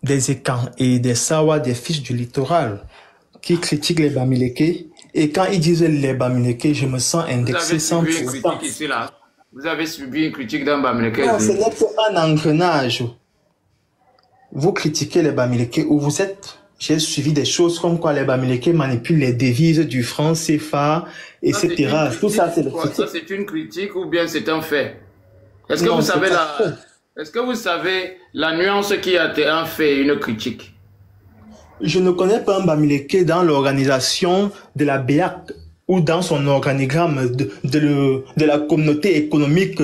des Ekans et des Sawa, des fils du littoral, qui critiquent les Bamileke. Et quand ils disent les Bamileke, je me sens indexé 100%. Vous avez subi une critique ici, là. Vous avez subi une critique d'un Bamileke. Non, ce n'est qu'un engrenage. Vous critiquez les Bamileke où vous êtes. J'ai suivi des choses comme quoi les Bamileke manipulent les devises du franc CFA, etc. Tout ça, c'est le critique. Ça, c'est une critique ou bien c'est un fait? Est-ce que, vous savez la nuance qui a été un fait et une critique? Je ne connais pas un Bamileke dans l'organisation de la BEAC ou dans son organigramme de la communauté économique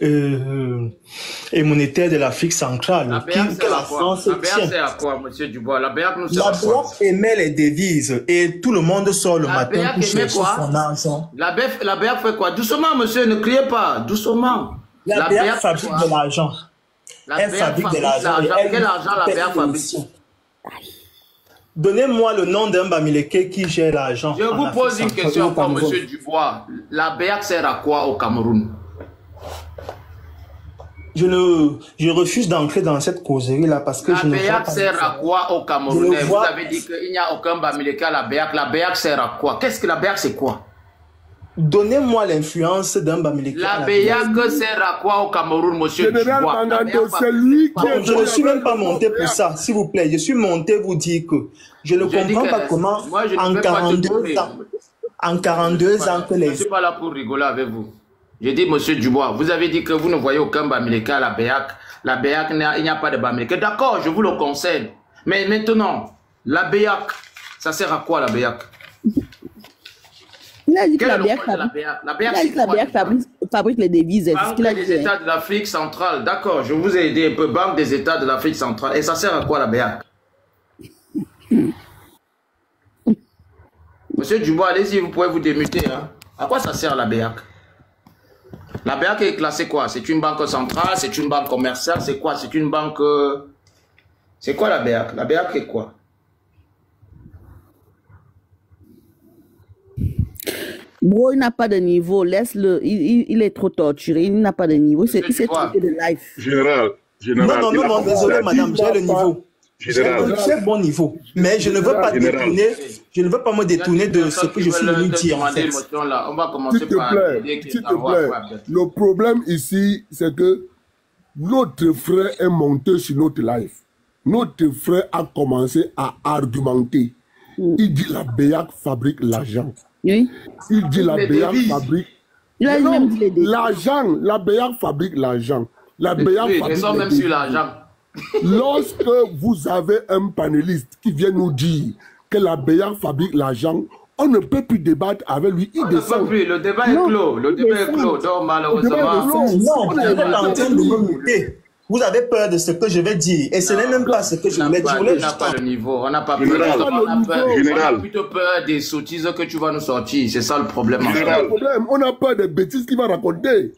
et monétaire de l'Afrique centrale. La BEAC sert à quoi, monsieur Dubois? La BEAC nous sert à quoi? La BEAC émet les devises et tout le monde sort le matin pour chercher son argent. La BEAC fait quoi? Doucement, monsieur, ne criez pas. Doucement. La BEAC fabrique de l'argent. Elle fabrique de l'argent. Quel argent la BEAC fabrique? Donnez-moi le nom d'un Bamileke qui gère l'argent. Je vous pose une question encore, monsieur Dubois. La BEAC sert à quoi au Cameroun? Je refuse d'entrer dans cette causerie-là parce que je ne vois pas... La BEAC sert à quoi au Cameroun? Vous avez dit qu'il n'y a aucun Bamileke à la BEAC. La BEAC sert à quoi? Qu'est-ce que la BEAC, c'est quoi? Donnez-moi l'influence d'un Bamileke. La BEAC sert à quoi au Cameroun, monsieur Dubois? Je ne suis même pas monté pour ça, s'il vous plaît. Je suis monté vous dire que je ne comprends pas comment en 42 ans que les... Je ne suis pas là pour rigoler avec vous. Je dis, monsieur Dubois, vous avez dit que vous ne voyez aucun Bamileke à la BEAC. La BEAC, il n'y a pas de Bamileke. D'accord, je vous le concède. Mais maintenant, la BEAC, ça sert à quoi la BEAC? Il a dit que la BEAC fabrique les devises. Banque des États de l'Afrique centrale. D'accord, je vous ai aidé un peu. Banque des États de l'Afrique centrale. Et ça sert à quoi la BEAC? Monsieur Dubois, allez-y, vous pouvez vous démuter. Hein. À quoi ça sert la BEAC? La BEAC est classée quoi? C'est une banque centrale? C'est une banque commerciale? C'est quoi? C'est une banque... C'est quoi la BEAC? La BEAC est quoi? Bro, il n'a pas de niveau. Laisse-le. Il est trop torturé. Il n'a pas de niveau. Il s'est trompé de life. Général. Non, désolé, madame, j'ai le niveau. J'ai un bon niveau. Mais je ne veux pas détourner. Je ne veux pas me détourner de ce que je suis venu dire. En fait. On va commencer par... S'il te plaît. Le problème ici, c'est que notre frère est monté sur notre live. Notre frère a commencé à argumenter. Il dit la BEAC fabrique l'argent. Oui. Il dit la BEAC fabrique... L'argent, la BEAC fabrique l'argent. La BEAC fabrique même sur l'argent. Lorsque vous avez un panéliste qui vient nous dire que la BEAC fabrique l'argent, on ne peut plus débattre avec lui. Il descend. Le débat est clos. Le débat est clos. Donc malheureusement... Non, vous êtes en train de me muter. Vous avez peur de ce que je vais dire. Et ce n'est même pas ce que je voulais dire. On n'a pas le niveau. On n'a pas peur. On a plutôt peur des sottises que tu vas nous sortir. C'est ça le problème. On a peur des bêtises qu'il va raconter.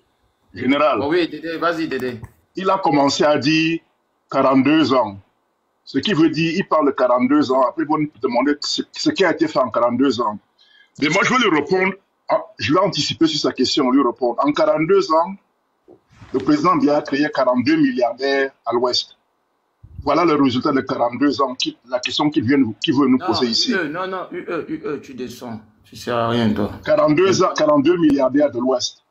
Général. Oui, Dédé, vas-y, Dédé. Il a commencé à dire 42 ans. Ce qui veut dire, il parle de 42 ans. Après, vous nous demandez ce qui a été fait en 42 ans. Mais moi, je vais lui répondre. Je vais anticiper sur sa question, lui répondre. En 42 ans, le président Biya a créé 42 milliardaires à l'Ouest. Voilà le résultat de 42 ans, la question qu'il veut nous poser ici. Non, tu descends. Tu ne sers à rien, toi. 42 milliardaires de l'Ouest.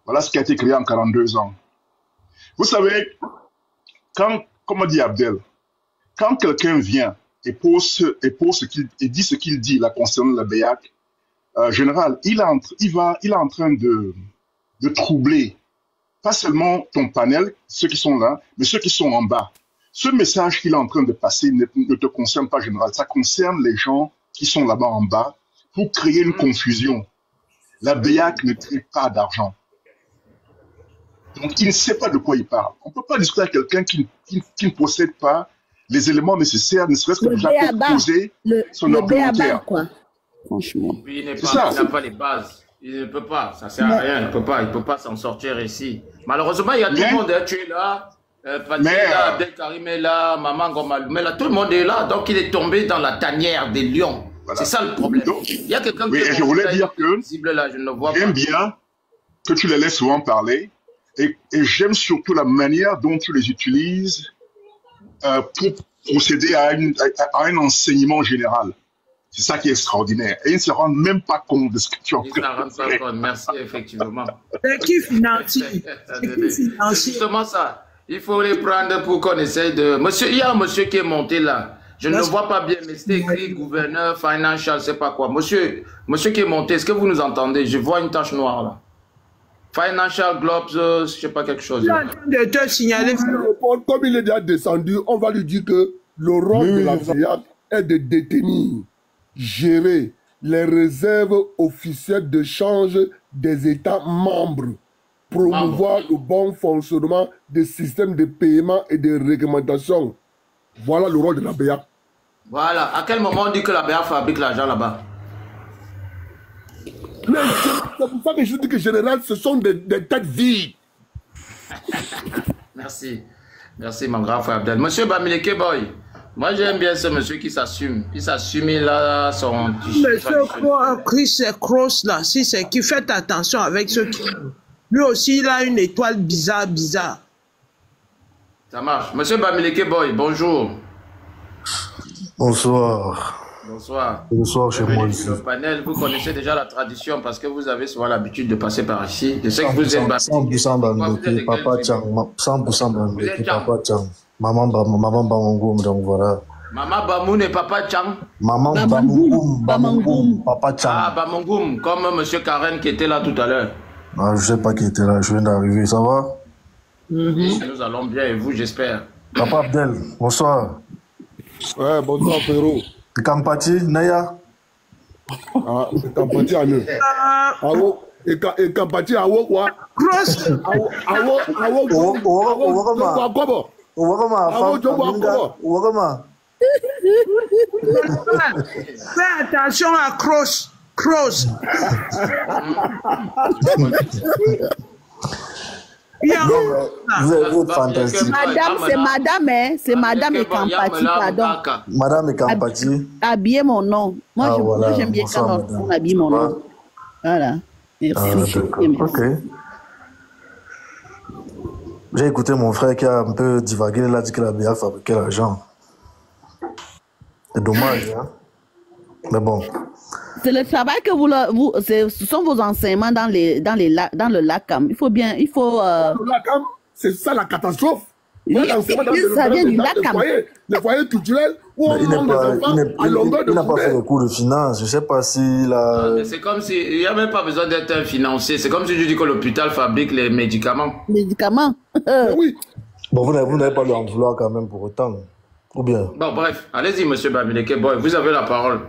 Voilà ce qui a été créé en 42 ans. Vous savez, comme a dit Abdel, quand quelqu'un vient et dit ce qu'il dit là concernant la BEAC, général, il est en train de troubler pas seulement ton panel, ceux qui sont là, mais ceux qui sont en bas. Ce message qu'il est en train de passer ne te concerne pas, général. Ça concerne les gens qui sont là-bas en bas pour créer une confusion. La BEAC ne crée pas d'argent. Donc, il ne sait pas de quoi il parle. On ne peut pas discuter avec quelqu'un qui ne possède pas les éléments nécessaires, ne serait-ce que déjà pour poser son argumentaire. Quoi. Franchement. Il n'a pas les bases. Il ne peut pas, ça ne sert à rien, il ne peut pas s'en sortir ici. Malheureusement, il y a tout le monde, tu es là, Fatih est là, Abdel Karim est là, Maman Gomalou est là, tout le monde est là, donc il est tombé dans la tanière des lions. Voilà. C'est ça le problème. Donc, il y a quelqu'un qui je voulais dire que j'aime bien que tu les laisses souvent parler, et j'aime surtout la manière dont tu les utilises pour procéder à un enseignement général. C'est ça qui est extraordinaire. Et ils ne se rendent même pas compte de ce que tu as en train de faire. Merci, effectivement. C'est qui financier? Justement ça. Il faut les prendre pour qu'on essaye de... Monsieur, il y a un monsieur qui est monté là. Je ne le vois pas bien, mais c'est écrit gouverneur, financial, je ne sais pas quoi. Monsieur qui est monté, est-ce que vous nous entendez? Je vois une tache noire là. Financial Globes, je ne sais pas quelque chose. De te signaler. Comme il est déjà descendu, on va lui dire que le rôle de la BIAC est de détenir, gérer les réserves officielles de change des États membres, promouvoir le bon fonctionnement des systèmes de paiement et de réglementation. Voilà le rôle de la BIAC. Voilà. À quel moment on dit que la BIAC fabrique l'argent là-bas? C'est pour ça que je dis que général, ce sont des têtes vides. Merci. Merci, mon grand frère Abdel. Monsieur Bamileke Boy, moi j'aime bien ce monsieur qui s'assume. Il s'assume, il a son... Monsieur Chris Cross là, si c'est qui, faites attention avec ceux qui... Lui aussi, il a une étoile bizarre. Ça marche. Monsieur Bamileke Boy, bonjour. Bonsoir. Bonsoir. Bonsoir chez moi ici. Le panel, vous connaissez déjà la tradition parce que vous avez souvent l'habitude de passer par ici. Je sais que vous êtes 100% Bamileke, Papa Chang, 100% Bamileke, Papa Chang. Maman Bamangoum, donc voilà. Maman Bamoun et Papa Chang. Maman Bamangoum, Papa Chang. Ah, Bamangoum, comme monsieur Karen qui était là tout à l'heure. Ah, je sais pas qui était là, je viens d'arriver, ça va? Nous allons bien et vous, j'espère. Papa Abdel, bonsoir. Ouais, bonsoir frérot. Et Kampati, Naya? Ah, Kampati à nous. Et Kampati à vous, quoi? Cross. Fais attention à Cross. Vous êtes fantastique. Madame, c'est madame, hein? C'est madame et Kampati, pardon. Madame et Kampati. Habillez mon nom. Moi, voilà. j'aime bien quand on habille mon nom. Voilà. Merci. Ok. J'ai écouté mon frère qui a un peu divagué, il a dit que la BIAC fabriquait l'argent. C'est dommage, hein? Mais bon. C'est le travail que ce sont vos enseignements dans le LACAM. Il faut... Le LACAM, c'est ça la catastrophe. Ça vient du LACAM. Les foyers culturels où on demande des enfants à longueur de il n'a pas fait le cours de finance. Je ne sais pas s'il a... C'est comme si... Il n'y a même pas besoin d'être un financier. C'est comme si je dis que l'hôpital fabrique les médicaments. Médicaments? Oui. Bon, vous n'avez pas de en vouloir quand même pour autant. Ou bien? Bon, bref. Allez-y, monsieur Bamileke Boy. Vous avez la parole.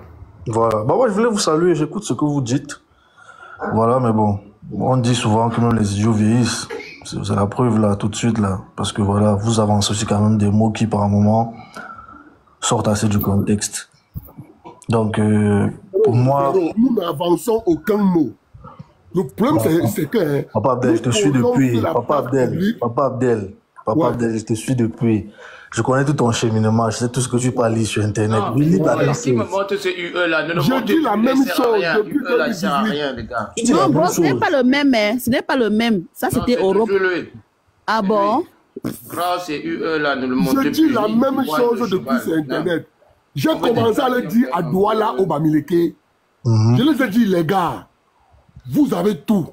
Voilà. Bah, moi, je voulais vous saluer. J'écoute ce que vous dites. Voilà, mais bon. On dit souvent que même les idiots vieillissent. C'est la preuve, là, tout de suite, là. Parce que, voilà, vous avancez aussi quand même des mots qui, par un moment, sortent assez du contexte. Donc, pour moi... Nous n'avançons aucun mot. Le problème, c'est que... Papa Abdel, je te suis depuis. Papa Abdel, je te suis depuis. Je connais tout ton cheminement, je sais tout ce que tu parles sur Internet. Si me montre ce UE là, ne je dis la même chose depuis que ça sert à rien, les gars. Non, bro, ce n'est pas le même, hein. Ce n'est pas le même. Ça, c'était Europe. Ah bon? Grâce et UE là, ne le montrez plus. Je dis la même chose depuis sur Internet. J'ai commencé à le dire à Douala au Bamileke. Je les ai dit, les gars, vous avez tout.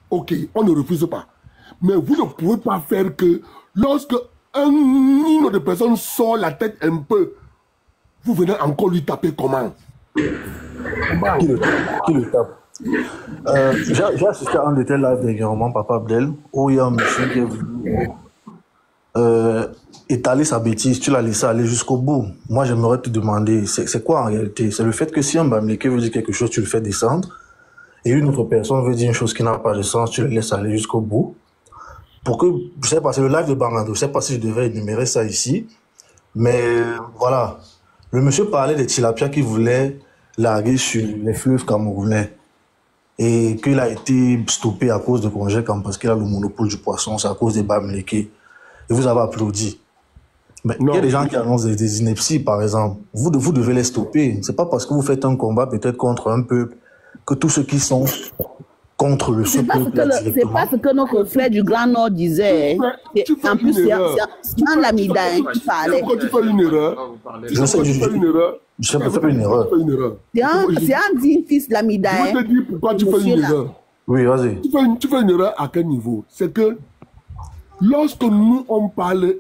Ok, on ne refuse pas. Mais vous ne pouvez pas faire que lorsque une autre personne sort la tête un peu, vous venez encore lui taper comment? Qui le tape? J'ai assisté à un de tes lives dernièrement, Papa Abdel, où il y a un monsieur qui est venu étaler sa bêtise. Tu l'as laissé aller jusqu'au bout. Moi, j'aimerais te demander, c'est quoi en réalité? C'est le fait que si un Bamileke veut dire quelque chose, tu le fais descendre, et une autre personne veut dire une chose qui n'a pas de sens, tu le laisses aller jusqu'au bout. Pour que, je sais pas, c'est le live de Bangando, je sais pas si je devrais énumérer ça ici, mais voilà. Le monsieur parlait des tilapias qui voulaient larguer sur les fleuves camerounais et qu'il a été stoppé à cause de congé parce qu'il a le monopole du poisson, c'est à cause des Bamileke. Et vous avez applaudi. Mais il y a des gens qui annoncent des inepties, par exemple. Vous devez les stopper. C'est pas parce que vous faites un combat peut-être contre un peuple que tous ceux qui sont contre le C'est pas, directement. pas ce que notre frère du Grand Nord disait. En plus, c'est un Lamida qui parlait. Pourquoi tu fais une erreur? Je sais, je fais une erreur. C'est un digne fils Lamida. Je vais te dire pourquoi tu fais une erreur. Oui, vas-y. Tu fais une erreur à quel niveau? C'est que lorsque nous, on parle,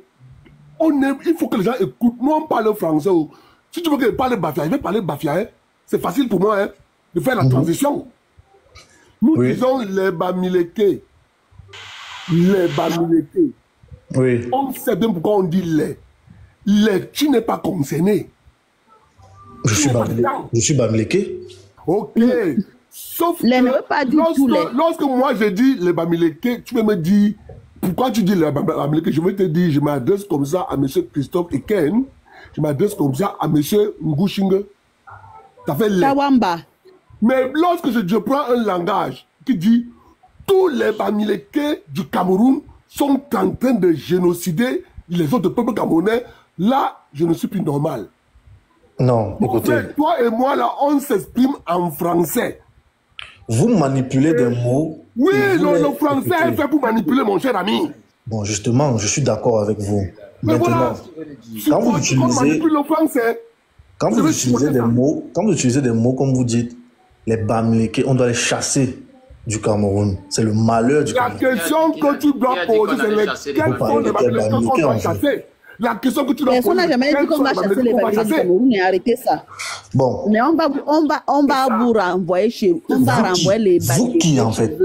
il faut que les gens écoutent. Nous, on parle français. Si tu veux que je parle Bafia, je vais parler Bafia. C'est facile pour moi de faire la transition. Nous disons les Bamileke. Les Bamileke. Oui. On sait bien pourquoi on dit les. Les, tu n'es pas concerné. Je suis Bamileke. Ok. Sauf les ne veut pas dire tous les. Lorsque moi je dis les Bamileke, tu peux me dire pourquoi tu dis les Bamileke. Je vais te dire, je m'adresse comme ça à M. Christophe Eken. Je m'adresse comme ça à M. Ngushinge. Ça fait les. Tawamba. Mais lorsque je prends un langage qui dit tous les Bamileke du Cameroun sont en train de génocider les autres peuples camerounais, là, je ne suis plus normal. Non, écoutez. En fait, toi et moi, là, on s'exprime en français. Vous manipulez des mots. Oui, le français est fait pour manipuler, mon cher ami. Bon, justement, je suis d'accord avec vous. Mais maintenant, voilà, quand vous utilisez des mots, comme vous dites, les Bamileke, on doit les chasser du Cameroun. C'est le malheur du Cameroun. La question que tu dois poser, c'est quels sont les Bamileke qu'on doit chasser. La question que tu dois poser, on n'a jamais dit qu'on va chasser les Bamileke du Cameroun et arrêter ça. Bon. Mais on va vous renvoyer chez vous. On va renvoyer les Bamileke. Vous qui, en fait?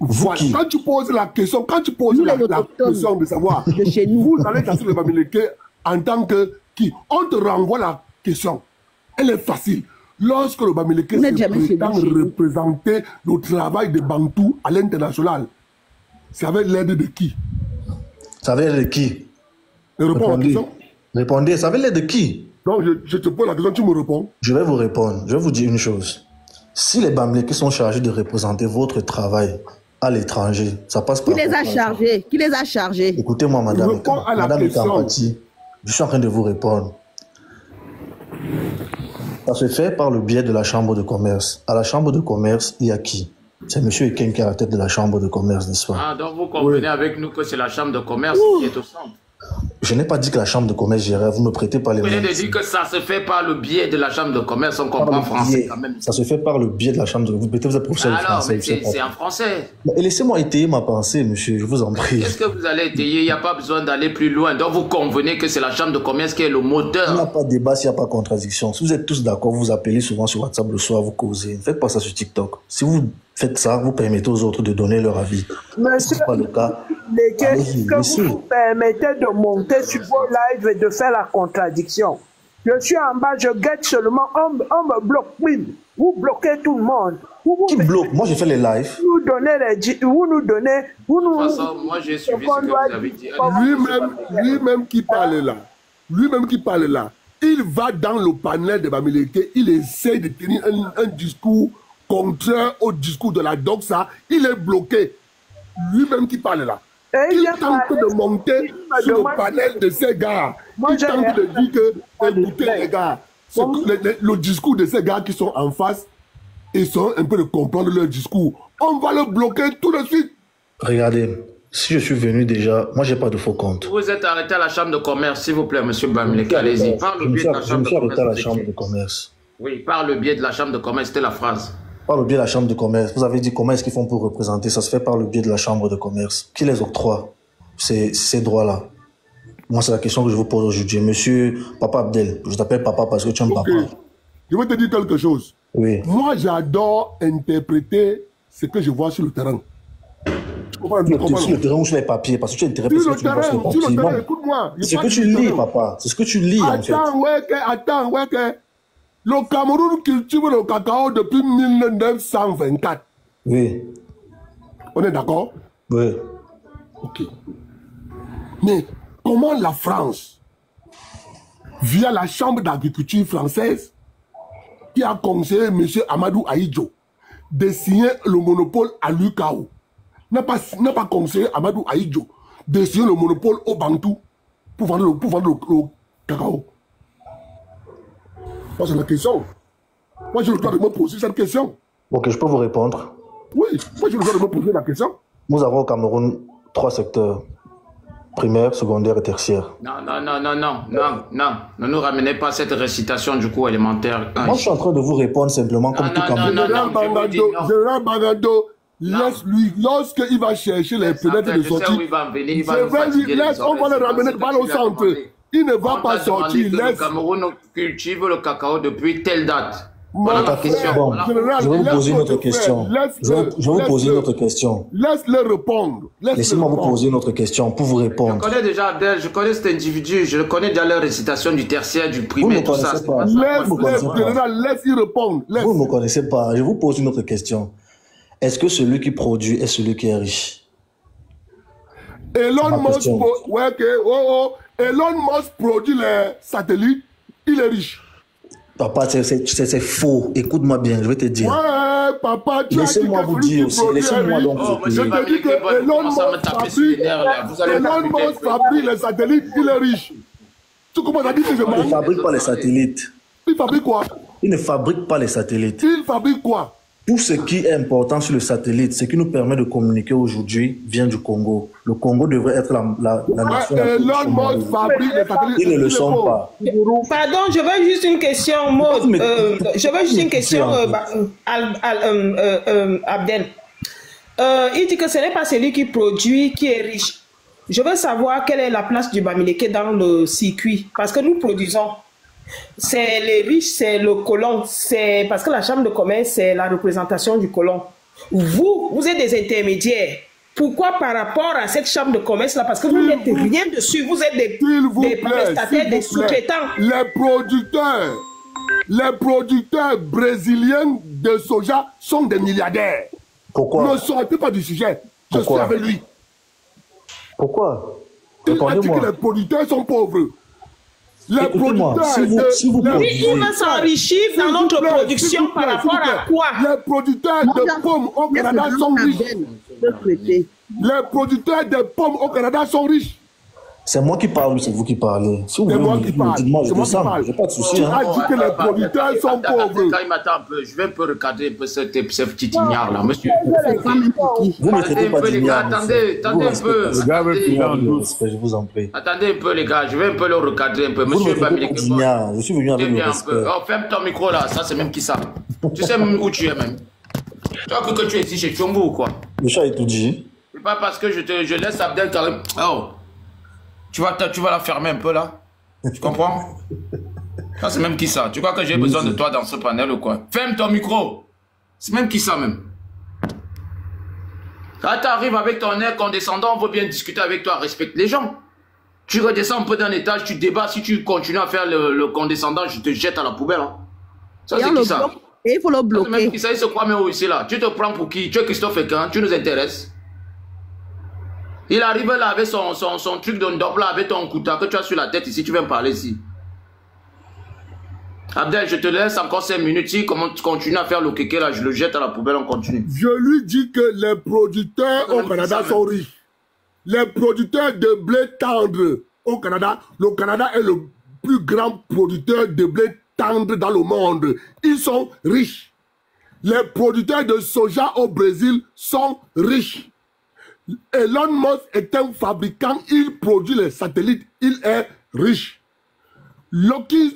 Voilà. Quand tu poses la question, la question de savoir, de chez nous, vous allez chasser les Bamileke en tant que qui? On te renvoie la question. Elle est facile. Lorsque le Bamileke se prétend représenter le travail de Bantou à l'international, c'est avec l'aide de qui? C'est avec l'aide de qui? Réponds à la question. Répondez, c'est avec l'aide de qui? Donc je te pose la question, tu me réponds. Je vais vous répondre. Je vais vous dire une chose. Si les Bamileke sont chargés de représenter votre travail à l'étranger, ça passe par... Qui les a chargés? Qui les a chargés? Écoutez-moi, madame Ekampati, je suis en train de vous répondre. Ça se fait par le biais de la chambre de commerce. À la chambre de commerce, il y a qui? C'est M. Eken qui est à la tête de la chambre de commerce, n'est-ce pas? Ah, donc vous comprenez avec nous que c'est la chambre de commerce qui est au centre. Je n'ai pas dit que la chambre de commerce gérait. Vous me prêtez pas les mots. Vous venez de dire que ça se fait par le biais de la chambre de commerce. On comprend français quand même. Ça se fait par le biais de la chambre de commerce. Peut-être vous êtes professeur de français. Alors, c'est en français. Et laissez-moi étayer ma pensée, monsieur. Je vous en prie. Qu'est-ce que vous allez étayer? Il n'y a pas besoin d'aller plus loin. Donc vous convenez que c'est la chambre de commerce qui est le moteur. Il n'y a pas de débat s'il n'y a pas de contradiction. Si vous êtes tous d'accord, vous appelez souvent sur WhatsApp le soir, vous causez. Ne faites pas ça sur TikTok. Si vous faites ça, vous permettez aux autres de donner leur avis. Monsieur, c'est pas le cas. Que vous permettez de monter sur vos lives et de faire la contradiction. Je suis en bas, je guette seulement, on me bloque. Oui, vous bloquez tout le monde. Qui bloque? Moi, j'ai fait les lives. Vous nous donnez, de toute façon, moi, j'ai suivi ce que vous avez dit. Lui-même qui parle là, il va dans le panel de Bamileke, il essaie de tenir un discours contraire au discours de la Doxa, il est bloqué. Lui-même qui parle là. Il tente de monter sur le panel de ces gars. Il tente de dire que, écoutez les gars, le discours de ces gars qui sont en face, ils sont un peu de comprendre leur discours. On va le bloquer tout de suite. Regardez, si je suis venu déjà, moi j'ai pas de faux compte. Vous êtes arrêté à la chambre de commerce, s'il vous plaît, monsieur Bamileke. Allez-y, par le biais de la chambre de commerce. Je me suis arrêté à la chambre de commerce. Oui, par le biais de la chambre de commerce, c'était la phrase. Par le biais de la chambre de commerce. Vous avez dit comment est-ce qu'ils font pour représenter? Ça se fait par le biais de la chambre de commerce. Qui les octroie ces droits-là? Moi, c'est la question que je vous pose aujourd'hui. Monsieur Papa Abdel, je t'appelle Papa parce que tu es un papa. Je vais te dire quelque chose. Oui. Moi, j'adore interpréter ce que je vois sur le terrain. Tu comprends? Sur le terrain ou sur les papiers? Parce que tu es intéressé sur le terrain, écoute-moi. C'est ce que tu lis, papa. C'est ce que tu lis, en fait. Attends, le Cameroun cultive le cacao depuis 1924. Oui. On est d'accord? Oui. Ok. Mais comment la France, via la Chambre d'agriculture française, qui a conseillé M. Amadou Ahidjo de signer le monopole à l'UCAO, n'a pas conseillé Amadou Ahidjo de signer le monopole au Bantou pour vendre le cacao? Ça, c'est la question. Moi, je dois me poser cette question. Ok, je peux vous répondre. Oui, moi je dois me poser la question. Nous avons au Cameroun 3 secteurs. Primaire, secondaire et tertiaire. Non, ne nous ramenez pas cette récitation du cours élémentaire. Moi, je suis en train de vous répondre simplement comme tout Cameroun. Général Bagando, laisse-lui, lorsqu'il va chercher les fenêtres de sortie, on va le ramener au centre. Il ne va pas sortir. Le Cameroun cultive le cacao depuis telle date. Voilà ma question. Bon, je vais vous poser une autre question. Je vais vous poser une autre question. Laisse-le répondre. Laissez-moi vous poser une autre question pour vous répondre. Je connais déjà Abdel, je connais cet individu, je le connais déjà la récitation du tertiaire, du primaire, tout ça. Laisse-y répondre. Vous ne me connaissez pas. Je vous pose une autre question. Est-ce que celui qui produit est celui qui est riche? Elon Musk produit les satellites, il est riche. Papa, c'est faux. Écoute-moi bien, je vais te dire. Ouais, papa, tu laissez-moi vous dire aussi. Laissez-moi donc vous dire. Je te dis que Elon Musk fabrique les satellites, il est riche. Tu comprends? Il ne fabrique pas les satellites. Il fabrique quoi? Il ne fabrique pas les satellites. Il fabrique quoi? Tout ce qui est important sur le satellite, ce qui nous permet de communiquer aujourd'hui, vient du Congo. Le Congo devrait être la nation. Elon Musk fabrique les satellites. Ils ne le sont pas. Pardon, je veux juste une question, Maud. Je veux juste une question, Abdel. Il dit que ce n'est pas celui qui produit qui est riche. Je veux savoir quelle est la place du Bamileke dans le circuit. Parce que nous produisons. C'est les riches, c'est le colon. C'est parce que la chambre de commerce, c'est la représentation du colon. Vous êtes des intermédiaires. Pourquoi par rapport à cette chambre de commerce-là? Parce que vous n'êtes rien dessus. Vous êtes des prestataires, des sous-traitants. Les producteurs brésiliens de soja sont des milliardaires. Pourquoi? Ne sortez pas du sujet. Je suis avec lui. Pourquoi? Il a dit que les producteurs sont pauvres. Les producteurs, si vous produisez... On va s'enrichir dans notre production par rapport à quoi? Les producteurs de pommes au Canada sont riches. Les producteurs de pommes au Canada sont riches. C'est moi qui parle ou c'est vous qui parlez? Si vous c'est moi qui parle. Dites-moi, je descends. J'ai pas de souci. Tu as dit que les producteurs sont pauvres. Je vais un peu regarder un peu ce petit ignare là, monsieur. Vous ne traitez pas d'ignare. Attendez un peu. Je vous en prie. Attendez un peu, les gars. Je vais un peu le recadrer un peu. Monsieur Bamileke. Je suis venu avec le respect. Oh, ferme ton micro là. Ça, c'est même qui ça? Tu sais même où tu es même. Tu as cru que tu es ici chez Tchombo ou quoi? Le chat est tout dit. Pas parce que je laisse Abdel Karim. Oh. Tu vas la fermer un peu là. Tu comprends? Ça, c'est même qui ça? Tu crois que j'ai besoin de toi dans ce panel ou quoi? Ferme ton micro. C'est même qui ça même? Quand tu arrives avec ton air condescendant, on veut bien discuter avec toi, respecte les gens. Tu redescends un peu d'un étage, tu débats. Si tu continues à faire le condescendant, je te jette à la poubelle. Hein. Ça, c'est qui ça? Et il faut le bloquer. Même qui ça, il se croit même où ici là. Tu te prends pour qui? Tu es Christophe Ekan, tu nous intéresses. Il arrive là avec son truc de ndop là, avec ton couteau que tu as sur la tête ici, tu viens me parler ici. Abdel, je te laisse encore 5 minutes. Si tu continues à faire le kéké là, je le jette à la poubelle, on continue. Je lui dis que les producteurs au Canada sont riches. Les producteurs de blé tendre au Canada, le Canada est le plus grand producteur de blé tendre dans le monde. Ils sont riches. Les producteurs de soja au Brésil sont riches. Elon Musk est un fabricant, il produit les satellites, il est riche. Lockheed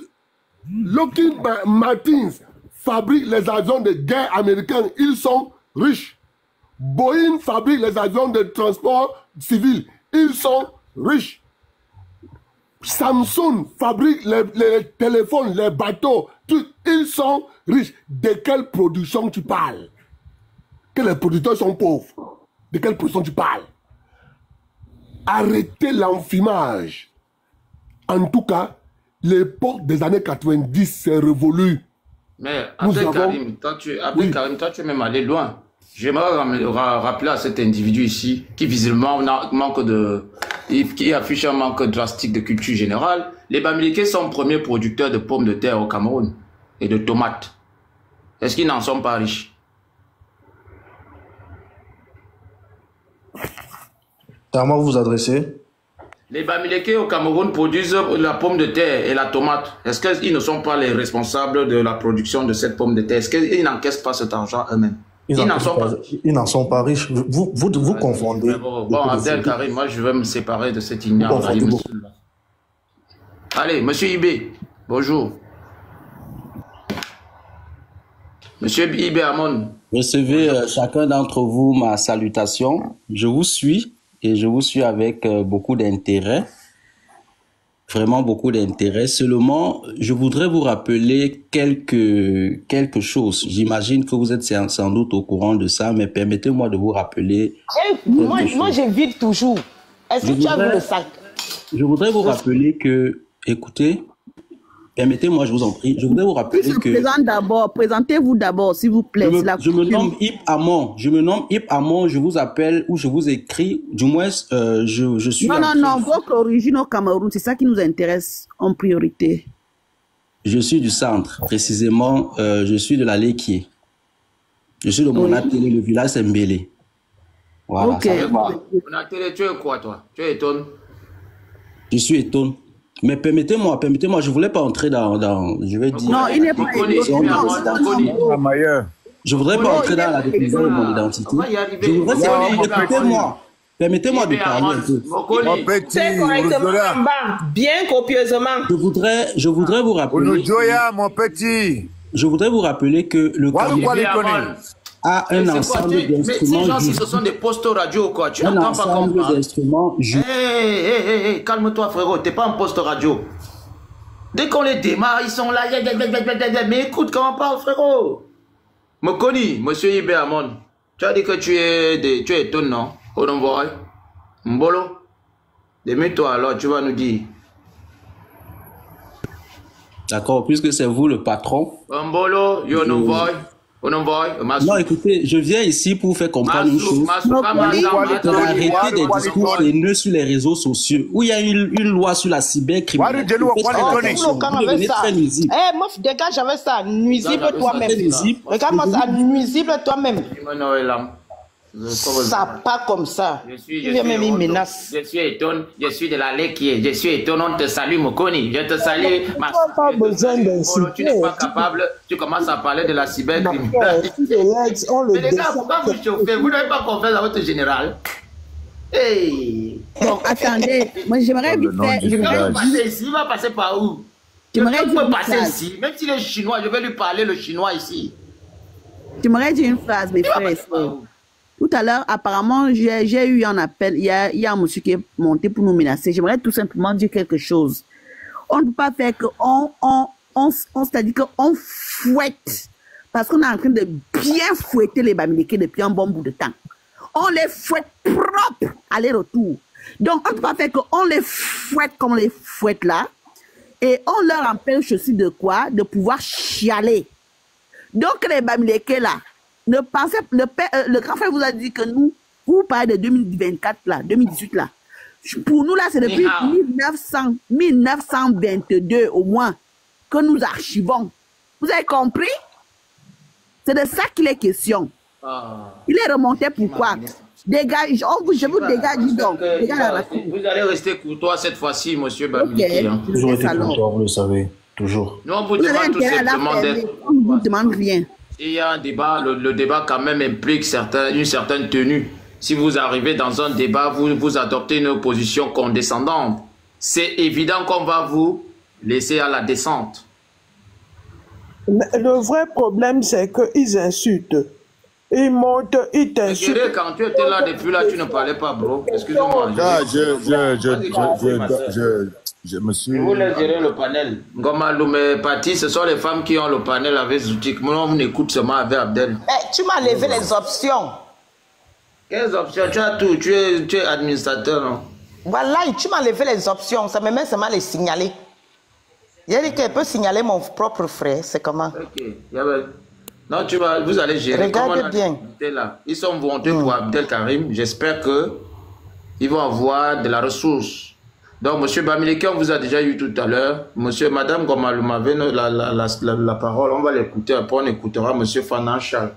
Martin fabrique les avions de guerre américains, ils sont riches. Boeing fabrique les avions de transport civil, ils sont riches. Samsung fabrique les téléphones, les bateaux, ils sont riches. De quelle production tu parles? Que les producteurs sont pauvres. De quelle production tu parles? Arrêtez l'enfumage. En tout cas, l'époque des années 90 s'est révolue. Mais Abdel Karim, toi tu es même allé loin. J'aimerais rappeler à cet individu ici, qui visiblement qui affiche un manque drastique de culture générale. Les Bamileke sont premiers producteurs de pommes de terre au Cameroun et de tomates. Est-ce qu'ils n'en sont pas riches? À moi, vous vous adressez? Les Bamileke au Cameroun produisent la pomme de terre et la tomate. Est-ce qu'ils ne sont pas les responsables de la production de cette pomme de terre? Est-ce qu'ils n'encaissent pas cet argent eux-mêmes? Ils n'en sont pas. Ils n'en sont pas riches. Vous confondez. Bon, Abdel Karim, moi je vais me séparer de cette ignorance. Allez, monsieur Ibé, bonjour. Monsieur Ibé Amon. Recevez chacun d'entre vous ma salutation. Je vous suis et je vous suis avec beaucoup d'intérêt. Vraiment beaucoup d'intérêt. Seulement, je voudrais vous rappeler quelque chose. J'imagine que vous êtes sans doute au courant de ça, mais permettez-moi de vous rappeler. Moi j'évite toujours. Est-ce que tu as vu le sac? Je voudrais vous rappeler que, écoutez, permettez-moi, je vous en prie, je voudrais vous rappeler que... Présentez-vous d'abord, s'il vous plaît. Je me nomme Ip Amon. Je vous appelle ou je vous écris. Du moins, je suis... Non, votre origine au Cameroun, c'est ça qui nous intéresse en priorité. Je suis du centre, précisément, je suis de la Léquier. Je suis de Monatélé, le village Mbélé. Voilà. Ok. Monatélé, tu es quoi, toi? Tu es étonné? Je suis étonné. Mais permettez-moi, je voulais pas entrer dans je vais dire... Non, il n'est pas Je voudrais pas entrer dans la définition de mon identité. Je voudrais permettez-moi de parler un peu. Mon petit, bien copieusement. Je voudrais vous rappeler... mon petit. Je voudrais vous rappeler que le Cameroun a un ensemble d'instruments. Mais ces gens-ci, ce sont des postes radio, quoi. Tu n'entends pas comprendre. D'instruments. Hey, calme-toi, frérot. T'es pas un poste radio. Dès qu'on les démarre, ils sont là. Mais écoute, quand on parle, frérot. Mokoni, monsieur Ibé Amon, tu as dit que tu es étonnant. Onomboy, Mbolo. Démets-toi alors, tu vas nous dire. D'accord, puisque c'est vous le patron. Mbolo, Yonomboy. Non, écoutez, je viens ici pour vous faire comprendre une chose. Arrêtez des discours haineux sur les réseaux sociaux où il y a une loi sur la cybercriminalité. Vous devenez très nuisible. Moi, dégage avec ça, nuisible toi-même. Regarde-moi ça, nuisible toi-même. Ça pas comme ça. Il vient même une menace. Je suis étonné, je suis de la Léquier, je suis étonné, on te salue Mokoni, je te salue. Tu n'as pas besoin d'insulter. Tu n'es pas capable, tu commences à parler de la cybercriminalité. Mais les gars, pourquoi vous chauffez? Vous n'avez pas confiance à votre général? Hey. Bon, attendez, moi j'aimerais vite faire... Il va passer par où? J'aimerais dire passer ici. Même s'il est chinois, je vais lui parler le chinois ici. J'aimerais dire une phrase, mes frères et sœurs. Tout à l'heure, apparemment, j'ai eu un appel. Il y a un monsieur qui est monté pour nous menacer. J'aimerais tout simplement dire quelque chose. On ne peut pas faire c'est-à-dire qu'on fouette. Parce qu'on est en train de bien fouetter les Bamileke depuis un bon bout de temps. On les fouette propre, aller-retour. Donc, on ne peut pas faire qu'on les fouette comme on les fouette là. Et on leur empêche aussi de quoi? De pouvoir chialer. Donc, les Bamileke là, le grand frère vous a dit que nous, vous parlez de 2024 là, 2018 là. Pour nous là, c'est depuis 1922 au moins que nous archivons. Vous avez compris? C'est de ça qu'il est question. Il est remonté pourquoi? Dégage, je vous dégage donc. Vous allez rester courtois cette fois-ci, monsieur Bamileke. Toujours été courtois, vous le savez. Toujours. Nous, on vous demande tout simplement d'être... On ne vous demande rien. Il y a un débat, le débat quand même implique une certaine tenue. Si vous arrivez dans un débat, vous adoptez une position condescendante. C'est évident qu'on va vous laisser à la descente. Le vrai problème, c'est qu'ils insultent. Ils montent, ils t'insultent. Quand tu étais là depuis là, tu ne parlais pas, bro. Excusez-moi. Je me suis... Vous voulez gérer le panel. Ngoma Pati, ce sont les femmes qui ont le panel avec Zoutik. Moi, on écoute seulement avec Abdel. Tu m'as levé les options. Quelles options? Tu as tout. Tu es administrateur, non? Voilà, tu m'as levé les options. Ça me met seulement les signaler. Il a dit qu'elle peut signaler mon propre frère. C'est comment? Ok. Non, vous allez gérer. Regarde bien. Là. Ils sont volontés pour Abdel Karim. J'espère qu'ils vont avoir de la ressource. Donc, monsieur Bamileke, on vous a déjà eu tout à l'heure. Madame Gomalou avait la parole. On va l'écouter. Après, on écoutera monsieur Fanan Charles.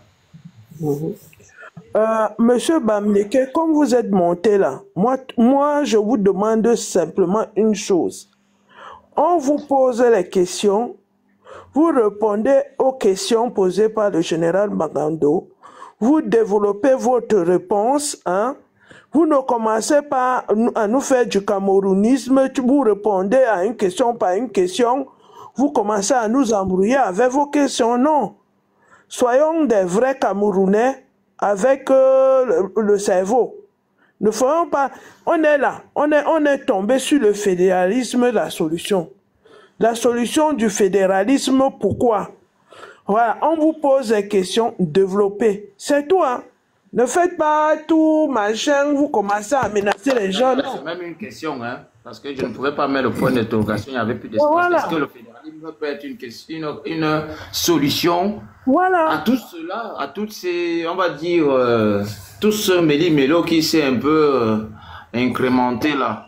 Monsieur Bamileke, comme vous êtes monté là, moi, je vous demande simplement une chose. On vous pose les questions. Vous répondez aux questions posées par le général Magando. vous développez votre réponse, hein. Vous ne commencez pas à nous faire du camerounisme, vous répondez à une question par une question, vous commencez à nous embrouiller avec vos questions, non. Soyons des vrais Camerounais avec le cerveau. Ne faisons pas... On est là, on est tombé sur le fédéralisme, la solution. La solution du fédéralisme, pourquoi? Voilà, on vous pose des questions, développez. C'est tout, hein. Ne faites pas tout, machin, vous commencez à menacer les gens. C'est même une question, hein, parce que je ne pouvais pas mettre le point d'interrogation, il n'y avait plus d'espace. Voilà. Est-ce que le fédéralisme peut être une solution voilà. à tout cela, à toutes ces, on va dire, tout ce méli-mélo qui s'est un peu incrémenté là?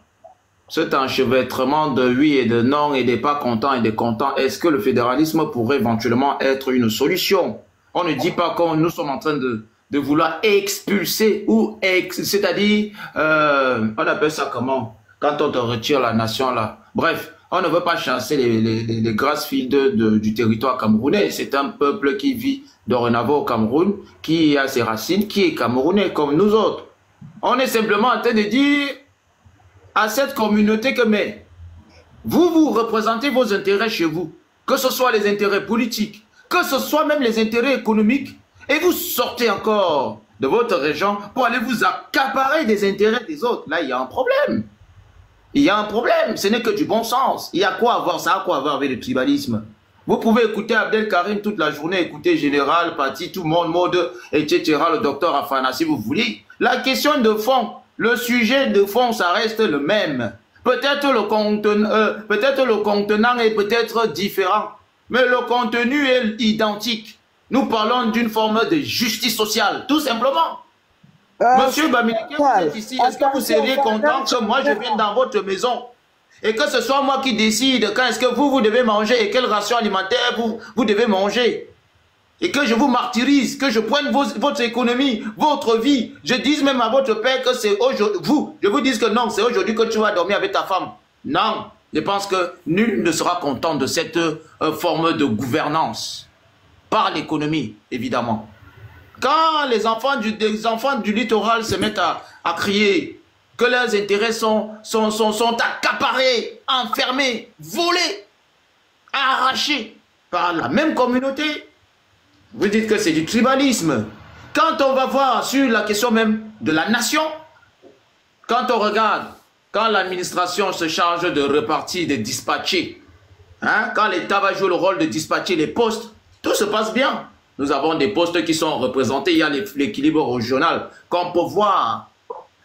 Cet enchevêtrement de oui et de non et des pas contents et des contents, est-ce que le fédéralisme pourrait éventuellement être une solution? On ne dit pas que nous sommes en train de vouloir expulser ou c'est-à-dire, on appelle ça comment? Quand on te retire la nation là. Bref, on ne veut pas chasser les grasses filles du territoire camerounais. C'est un peuple qui vit dorénavant au Cameroun, qui a ses racines, qui est camerounais comme nous autres. On est simplement en train de dire à cette communauté que, mais, vous représentez vos intérêts chez vous, que ce soit les intérêts politiques, que ce soit même les intérêts économiques, et vous sortez encore de votre région pour aller vous accaparer des intérêts des autres. Là, il y a un problème. Il y a un problème. Ce n'est que du bon sens. Il y a quoi avoir, ça a quoi avoir avec le tribalisme? Vous pouvez écouter Abdel Karim toute la journée, écouter Général, Pati, tout le monde, Mode, etc., le docteur Afana, si vous voulez. La question de fond, le sujet de fond, ça reste le même. Peut-être le contenant est peut-être différent, mais le contenu est identique. Nous parlons d'une forme de justice sociale, tout simplement. Monsieur Bamileke, vous êtes ici. Est-ce que vous seriez content que moi je vienne dans votre maison et que ce soit moi qui décide quand est-ce que vous devez manger et quelle ration alimentaire vous devez manger? Et que je vous martyrise, que je prenne votre économie, votre vie. Je dise même à votre père que c'est aujourd'hui, je vous dis que non, c'est aujourd'hui que tu vas dormir avec ta femme. Non, je pense que nul ne sera content de cette forme de gouvernance. Par l'économie, évidemment. Quand les enfants du littoral se mettent à crier que leurs intérêts sont accaparés, enfermés, volés, arrachés par la même communauté, vous dites que c'est du tribalisme. Quand on va voir sur la question même de la nation, quand on regarde, quand l'administration se charge de repartir, de dispatcher, hein, quand l'État va jouer le rôle de dispatcher les postes, tout se passe bien. Nous avons des postes qui sont représentés, il y a l'équilibre régional qu'on peut voir.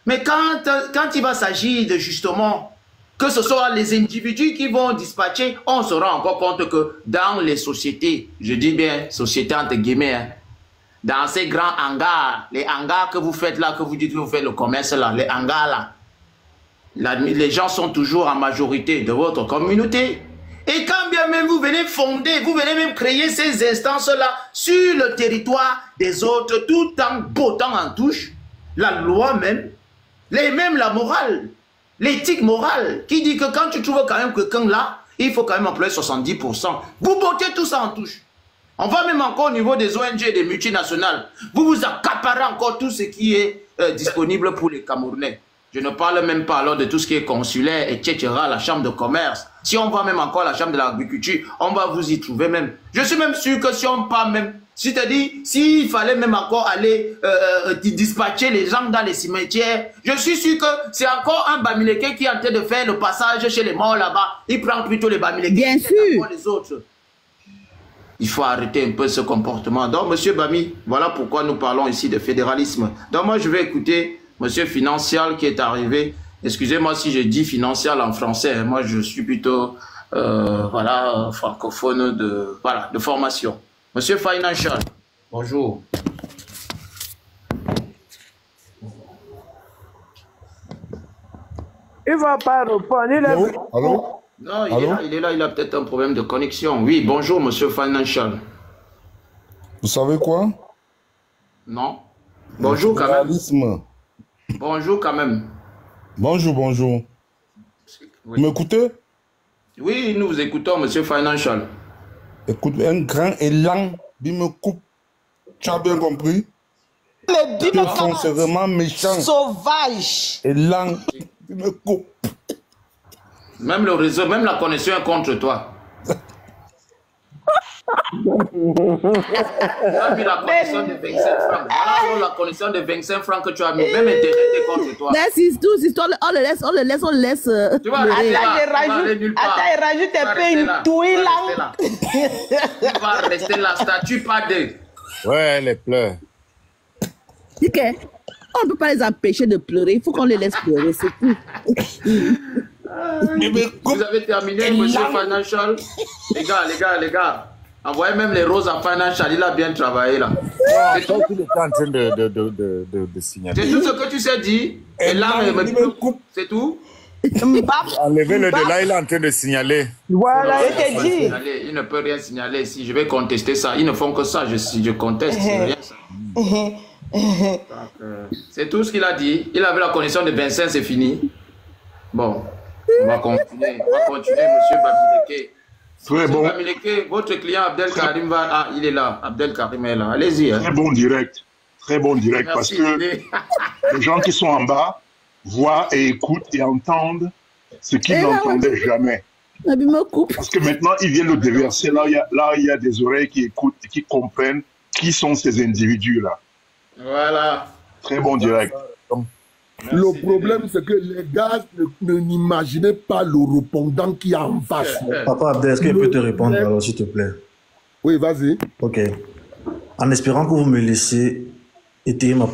Mais quand il va s'agir de justement que ce soit les individus qui vont dispatcher, on se rend encore compte que dans les sociétés, je dis bien sociétés entre guillemets, hein, dans ces grands hangars, les hangars que vous faites là, que vous dites que vous faites le commerce là, les hangars là, les gens sont toujours en majorité de votre communauté. Et quand bien même vous venez fonder, vous venez même créer ces instances-là sur le territoire des autres, tout en bottant en touche, la loi même, même la morale, l'éthique morale, qui dit que quand tu trouves quand même quelqu'un là, il faut quand même employer 70%. Vous bottez tout ça en touche. On va même encore au niveau des ONG et des multinationales. Vous accaparez encore tout ce qui est disponible pour les Camerounais. Je ne parle même pas alors de tout ce qui est consulaire, etc., la chambre de commerce. Si on va même encore à la chambre de l'agriculture, on va vous y trouver même. Je suis même sûr que si on part même, c'est-à-dire s'il fallait même encore aller dispatcher les gens dans les cimetières, je suis sûr que c'est encore un Bamileke qui est en train de faire le passage chez les morts là-bas. Il prend plutôt les Bamileke. Bien sûr. Les autres. Il faut arrêter un peu ce comportement. Donc, monsieur Bami, voilà pourquoi nous parlons ici de fédéralisme. Donc, moi, je vais écouter monsieur Financial qui est arrivé. Excusez-moi si je dis Financial en français. Hein. Moi, je suis plutôt voilà, francophone de formation. Monsieur Financial, bonjour. Il ne va pas répondre. Il est... Allô? Non, il est là, il a peut-être un problème de connexion. Oui, bonjour, monsieur Financial. Vous savez quoi? Non. Bonjour quand même. Bonjour quand même. Bonjour, bonjour. Oui. Vous m'écoutez? Oui, nous vous écoutons, monsieur Financial. Écoute, un grand élan, il me coupe. Tu as bien compris? Mais dis Ils sont vraiment méchants. Sauvage. Et lent. Tu me coupes. Même le réseau, même la connexion est contre toi. Tu as vu la connexion de 25 francs. Alors, la connexion de 25 francs que tu as mis, même Internet est contre toi. C'est tout, c'est tout. On le laisse. Tu vas rester là. Attends, il rajoute un peu une touille là. Tu vas rester la statue, pas deux. Ouais, les pleurs. Ok. On ne peut pas les empêcher de pleurer. Il faut qu'on les laisse pleurer, c'est tout. Vous avez terminé, monsieur Financial? Les gars. Envoyez même les roses à Financial. Il a bien travaillé là. C'est toi qui était en train de signaler. C'est tout ce que tu sais dire. Et là, c'est tout. Enlevez-le de là, il est en train de signaler. Voilà, je t'ai dit. Il ne peut rien signaler. Si je vais contester ça, ils ne font que ça. Je conteste. C'est rien ça. C'est tout ce qu'il a dit. Il avait la connexion de Vincent, c'est fini. Bon, on va continuer. Monsieur Bamileke. Très bon. Bamileke, votre client Abdel Karim va. Ah, il est là. Abdel Karim est là. Allez-y. Hein. Très bon direct. Très bon direct. Merci, parce que les gens qui sont en bas voient et écoutent et entendent ce qu'ils n'entendaient jamais. Parce que maintenant, ils viennent le déverser. Là, il y a des oreilles qui écoutent et qui comprennent qui sont ces individus-là. Voilà. Très bon direct. Le problème, c'est que les gars n'imaginaient pas le répondant qui est en face. Papa Abdel, est-ce qu'il peut te répondre alors, s'il te plaît? Oui, vas-y. Ok. En espérant que vous me laissiez étayer ma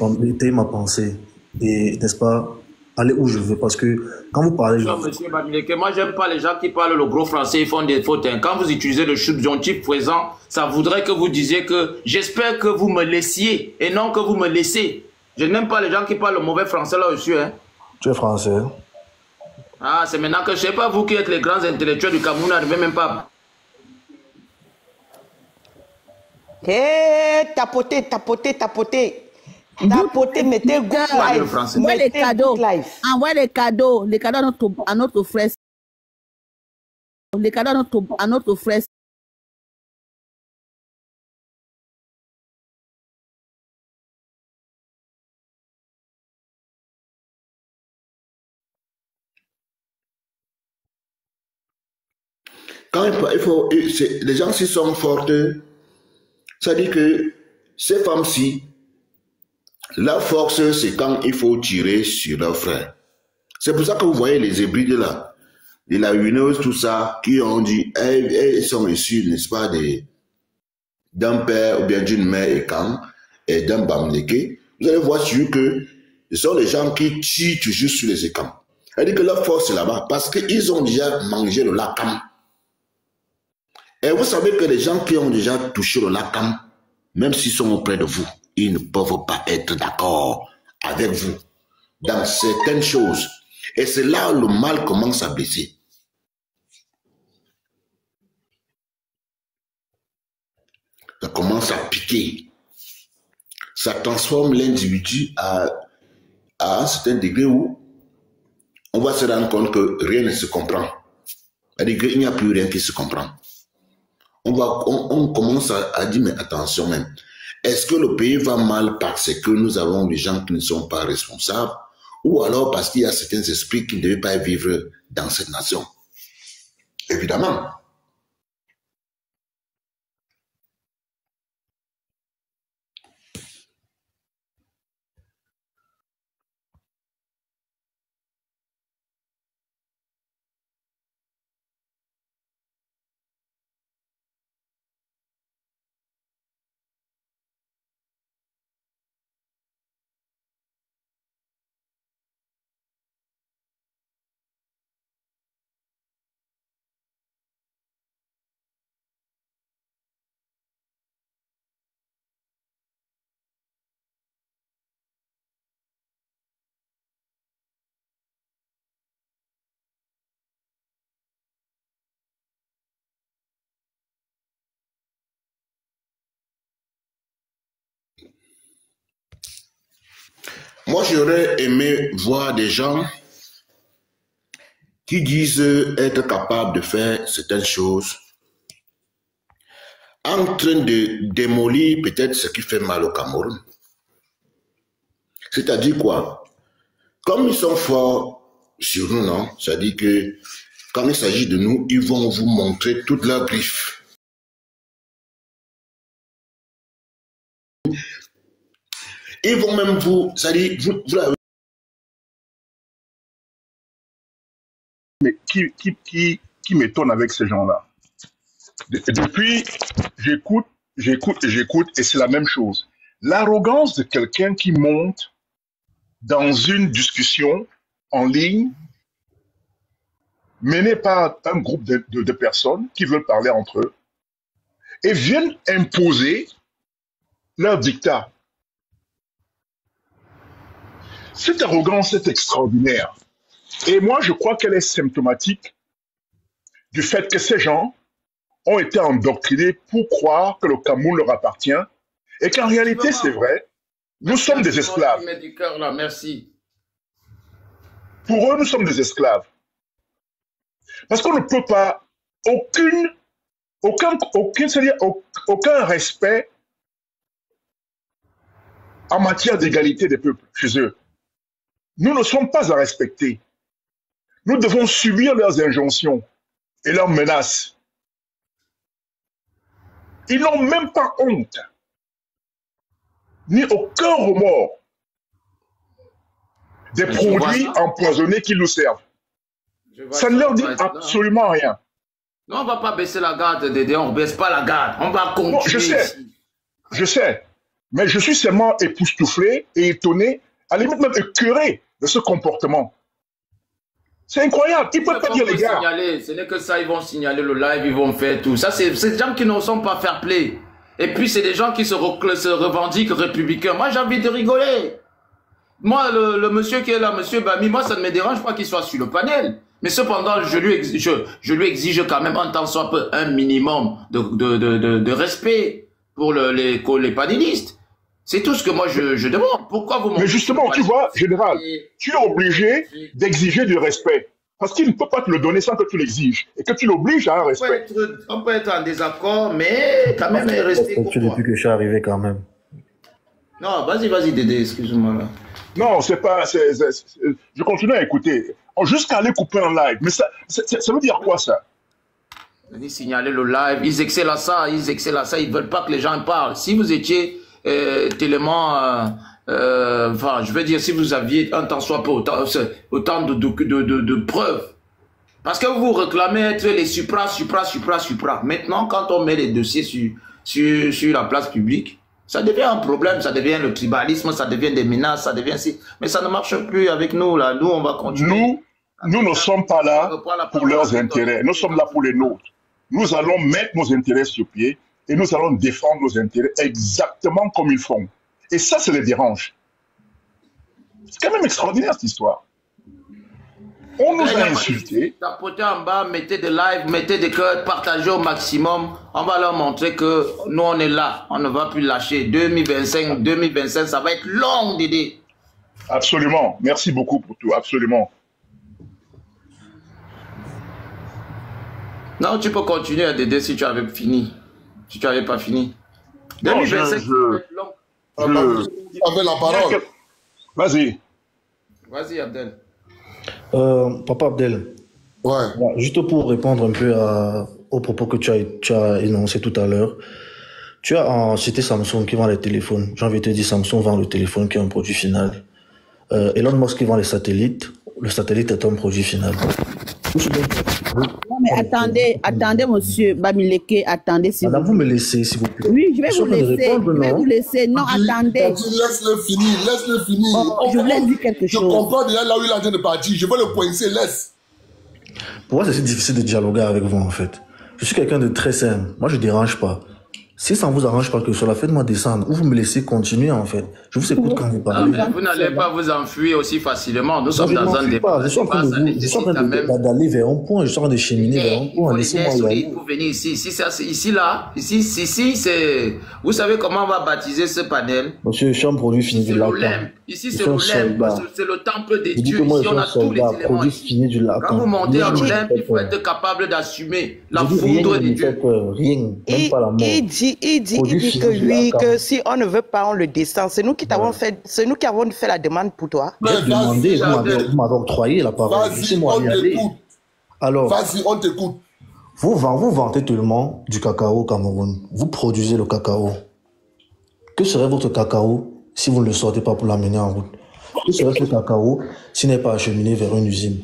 pensée et, n'est-ce pas, aller où je veux. Parce que quand vous parlez... Monsieur Bamileke, moi, j'aime pas les gens qui parlent le gros français, ils font des fautes. Hein. Quand vous utilisez le subjonctif présent, ça voudrait que vous disiez que j'espère que vous me laissiez et non que vous me laissez. Je n'aime pas les gens qui parlent le mauvais français là-dessus. Hein. Tu es français. Ah, c'est maintenant que je ne sais pas, vous qui êtes les grands intellectuels du Cameroun, n'arrivez même pas. Tapoter, mettez good life. Envoie les cadeaux. Envoie les cadeaux. Les cadeaux à notre frère. Les cadeaux à notre frère. Quand les gens s'y sont fortes, ça dit que ces femmes-ci, la force, c'est quand il faut tirer sur leurs frères. C'est pour ça que vous voyez les hybrides là, les lavineuses, tout ça, qui ont dit, elles sont issues, n'est-ce pas, d'un père ou bien d'une mère et d'un Bamileke. Vous allez voir sur que ce sont les gens qui tirent toujours sur les écams. Elle dit que leur force est là-bas parce qu'ils ont déjà mangé le lacam. Et vous savez que les gens qui ont déjà touché le lacam, même s'ils sont auprès de vous, ils ne peuvent pas être d'accord avec vous dans certaines choses. Et c'est là où le mal commence à blesser. Ça commence à piquer. Ça transforme l'individu à un certain degré où on va se rendre compte que rien ne se comprend. C'est-à-dire qu'il n'y a plus rien qui se comprend. On commence à dire, mais attention même, est-ce que le pays va mal parce que nous avons des gens qui ne sont pas responsables ou alors parce qu'il y a certains esprits qui ne devaient pas vivre dans cette nation? Évidemment. Moi, j'aurais aimé voir des gens qui disent être capables de faire certaines choses en train de démolir peut-être ce qui fait mal au Cameroun. C'est-à-dire quoi? Comme ils sont forts sur nous, non? C'est-à-dire que quand il s'agit de nous, ils vont vous montrer toute leur griffe. Ils vont même vous, c'est-à-dire, vous l'avez. Mais qui m'étonne avec ces gens-là? Depuis, j'écoute, et c'est la même chose. L'arrogance de quelqu'un qui monte dans une discussion en ligne menée par un groupe de personnes qui veulent parler entre eux et viennent imposer leur dictat. Cette arrogance est extraordinaire. Et moi, je crois qu'elle est symptomatique du fait que ces gens ont été endoctrinés pour croire que le Cameroun leur appartient et qu'en réalité, c'est vrai, nous sommes des esclaves. Merci. Pour eux, nous sommes des esclaves. Parce qu'on ne peut pas, aucun respect en matière d'égalité des peuples chez eux. Nous ne sommes pas à respecter. Nous devons subir leurs injonctions et leurs menaces. Ils n'ont même pas honte, ni aucun remords des produits empoisonnés qui nous servent. Ça ne leur dit absolument rien. Non, on ne va pas baisser la garde, Dédé, on ne baisse pas la garde. On va continuer. Non, je sais. Mais je suis seulement époustouflé et étonné, à la limite même écœuré de ce comportement. C'est incroyable. Ils ne peuvent pas dire les gars. Ce n'est que ça, ils vont signaler le live, ils vont faire tout. Ça, c'est des gens qui ne sont pas fair play. Et puis, c'est des gens qui se revendiquent républicains. Moi, j'ai envie de rigoler. Moi, le monsieur qui est là, monsieur Bami, moi, ça ne me dérange pas qu'il soit sur le panel. Mais cependant, je lui exige quand même un tant soit peu un minimum de respect pour les panélistes. C'est tout ce que moi je demande. Pourquoi vous Mais justement, tu vois, général, tu es obligé d'exiger du respect. Parce qu'il ne peut pas te le donner sans que tu l'exiges. Et que tu l'obliges à un respect. On peut être en désaccord, mais quand même rester. Depuis que je suis arrivé quand même. Non, vas-y, Dédé, excuse-moi là. Non, c'est pas. Je continue à écouter. Jusqu'à aller couper un live. Mais ça veut dire quoi, ça? Ils signaler le live. Ils excellent à ça. Ils ne veulent pas que les gens parlent. Si vous étiez tellement. Enfin, je veux dire, si vous aviez un tant soit peu autant de preuves. Parce que vous réclamez être les supra. Maintenant, quand on met les dossiers sur la place publique, ça devient un problème, ça devient le tribalisme, ça devient des menaces, ça devient si. Mais ça ne marche plus avec nous, là. Nous, on va continuer. Nous ne sommes pas là pour leurs intérêts. Nous sommes là pour les nôtres. Nous allons mettre nos intérêts sur pied et nous allons défendre nos intérêts exactement comme ils font. Et ça les dérange. C'est quand même extraordinaire, cette histoire. On nous a insultés. Tapotez en bas, mettez des lives, mettez des cœurs, partagez au maximum. On va leur montrer que nous, on est là. On ne va plus lâcher. 2025, ça va être long, Dédé. Absolument. Merci beaucoup pour tout. Absolument. Non, tu peux continuer, Dédé, si tu avais fini. Si tu n'avais pas fini. Non, 2025, ça va être long. Vous avez la parole. Vas-y. Vas-y, Abdel. Papa Abdel, ouais. Juste pour répondre un peu aux propos que tu as énoncés tout à l'heure, tu as cité Samsung qui vend les téléphones. J'ai envie de te dire, Samsung vend le téléphone qui est un produit final. Elon Musk qui vend les satellites, le satellite est un produit final. Non mais attendez monsieur Bamileke, attendez s'il vous plaît. Madame, vous me laissez s'il vous plaît. Oui, je vais vous laisser. Non, attendez. Laisse-le finir. Je voulais dire quelque chose. Je comprends déjà là où il est en train de partir. Je veux le coincer, laisse. Pour moi, c'est difficile de dialoguer avec vous en fait. Je suis quelqu'un de très simple. Moi, je ne dérange pas. Si ça ne vous arrange pas que cela, faites-moi descendre ou vous me laissez continuer en fait. Je vous écoute quand vous parlez. Non, mais vous n'allez pas vous enfuir aussi facilement. Nous sommes dans un débat. Je suis en train d'aller vers un point. Je suis en train de cheminer vers un point. Laissez-moi y aller. Vous venez ici. Ici, c'est. Vous savez comment on va baptiser ce panel? Monsieur, je suis un produit fini de la Ici, c'est l'Olympe, c'est le temple des dieux. Ici, on a tous les éléments. Quand vous montez à l'Olympe, il faut être capable d'assumer la foudre des dieux. Il dit que oui, que si on ne veut pas, on le descend. C'est nous qui avons fait la demande pour toi. J'ai demandé, vous m'avez octroyé la parole. Laissez-moi y aller. Alors, vas-y, on t'écoute. Vous vantez tellement du cacao au Cameroun. Vous produisez le cacao. Que serait votre cacao si vous ne le sortez pas pour l'amener en route? Que serait ce cacao s'il n'est pas acheminé vers une usine?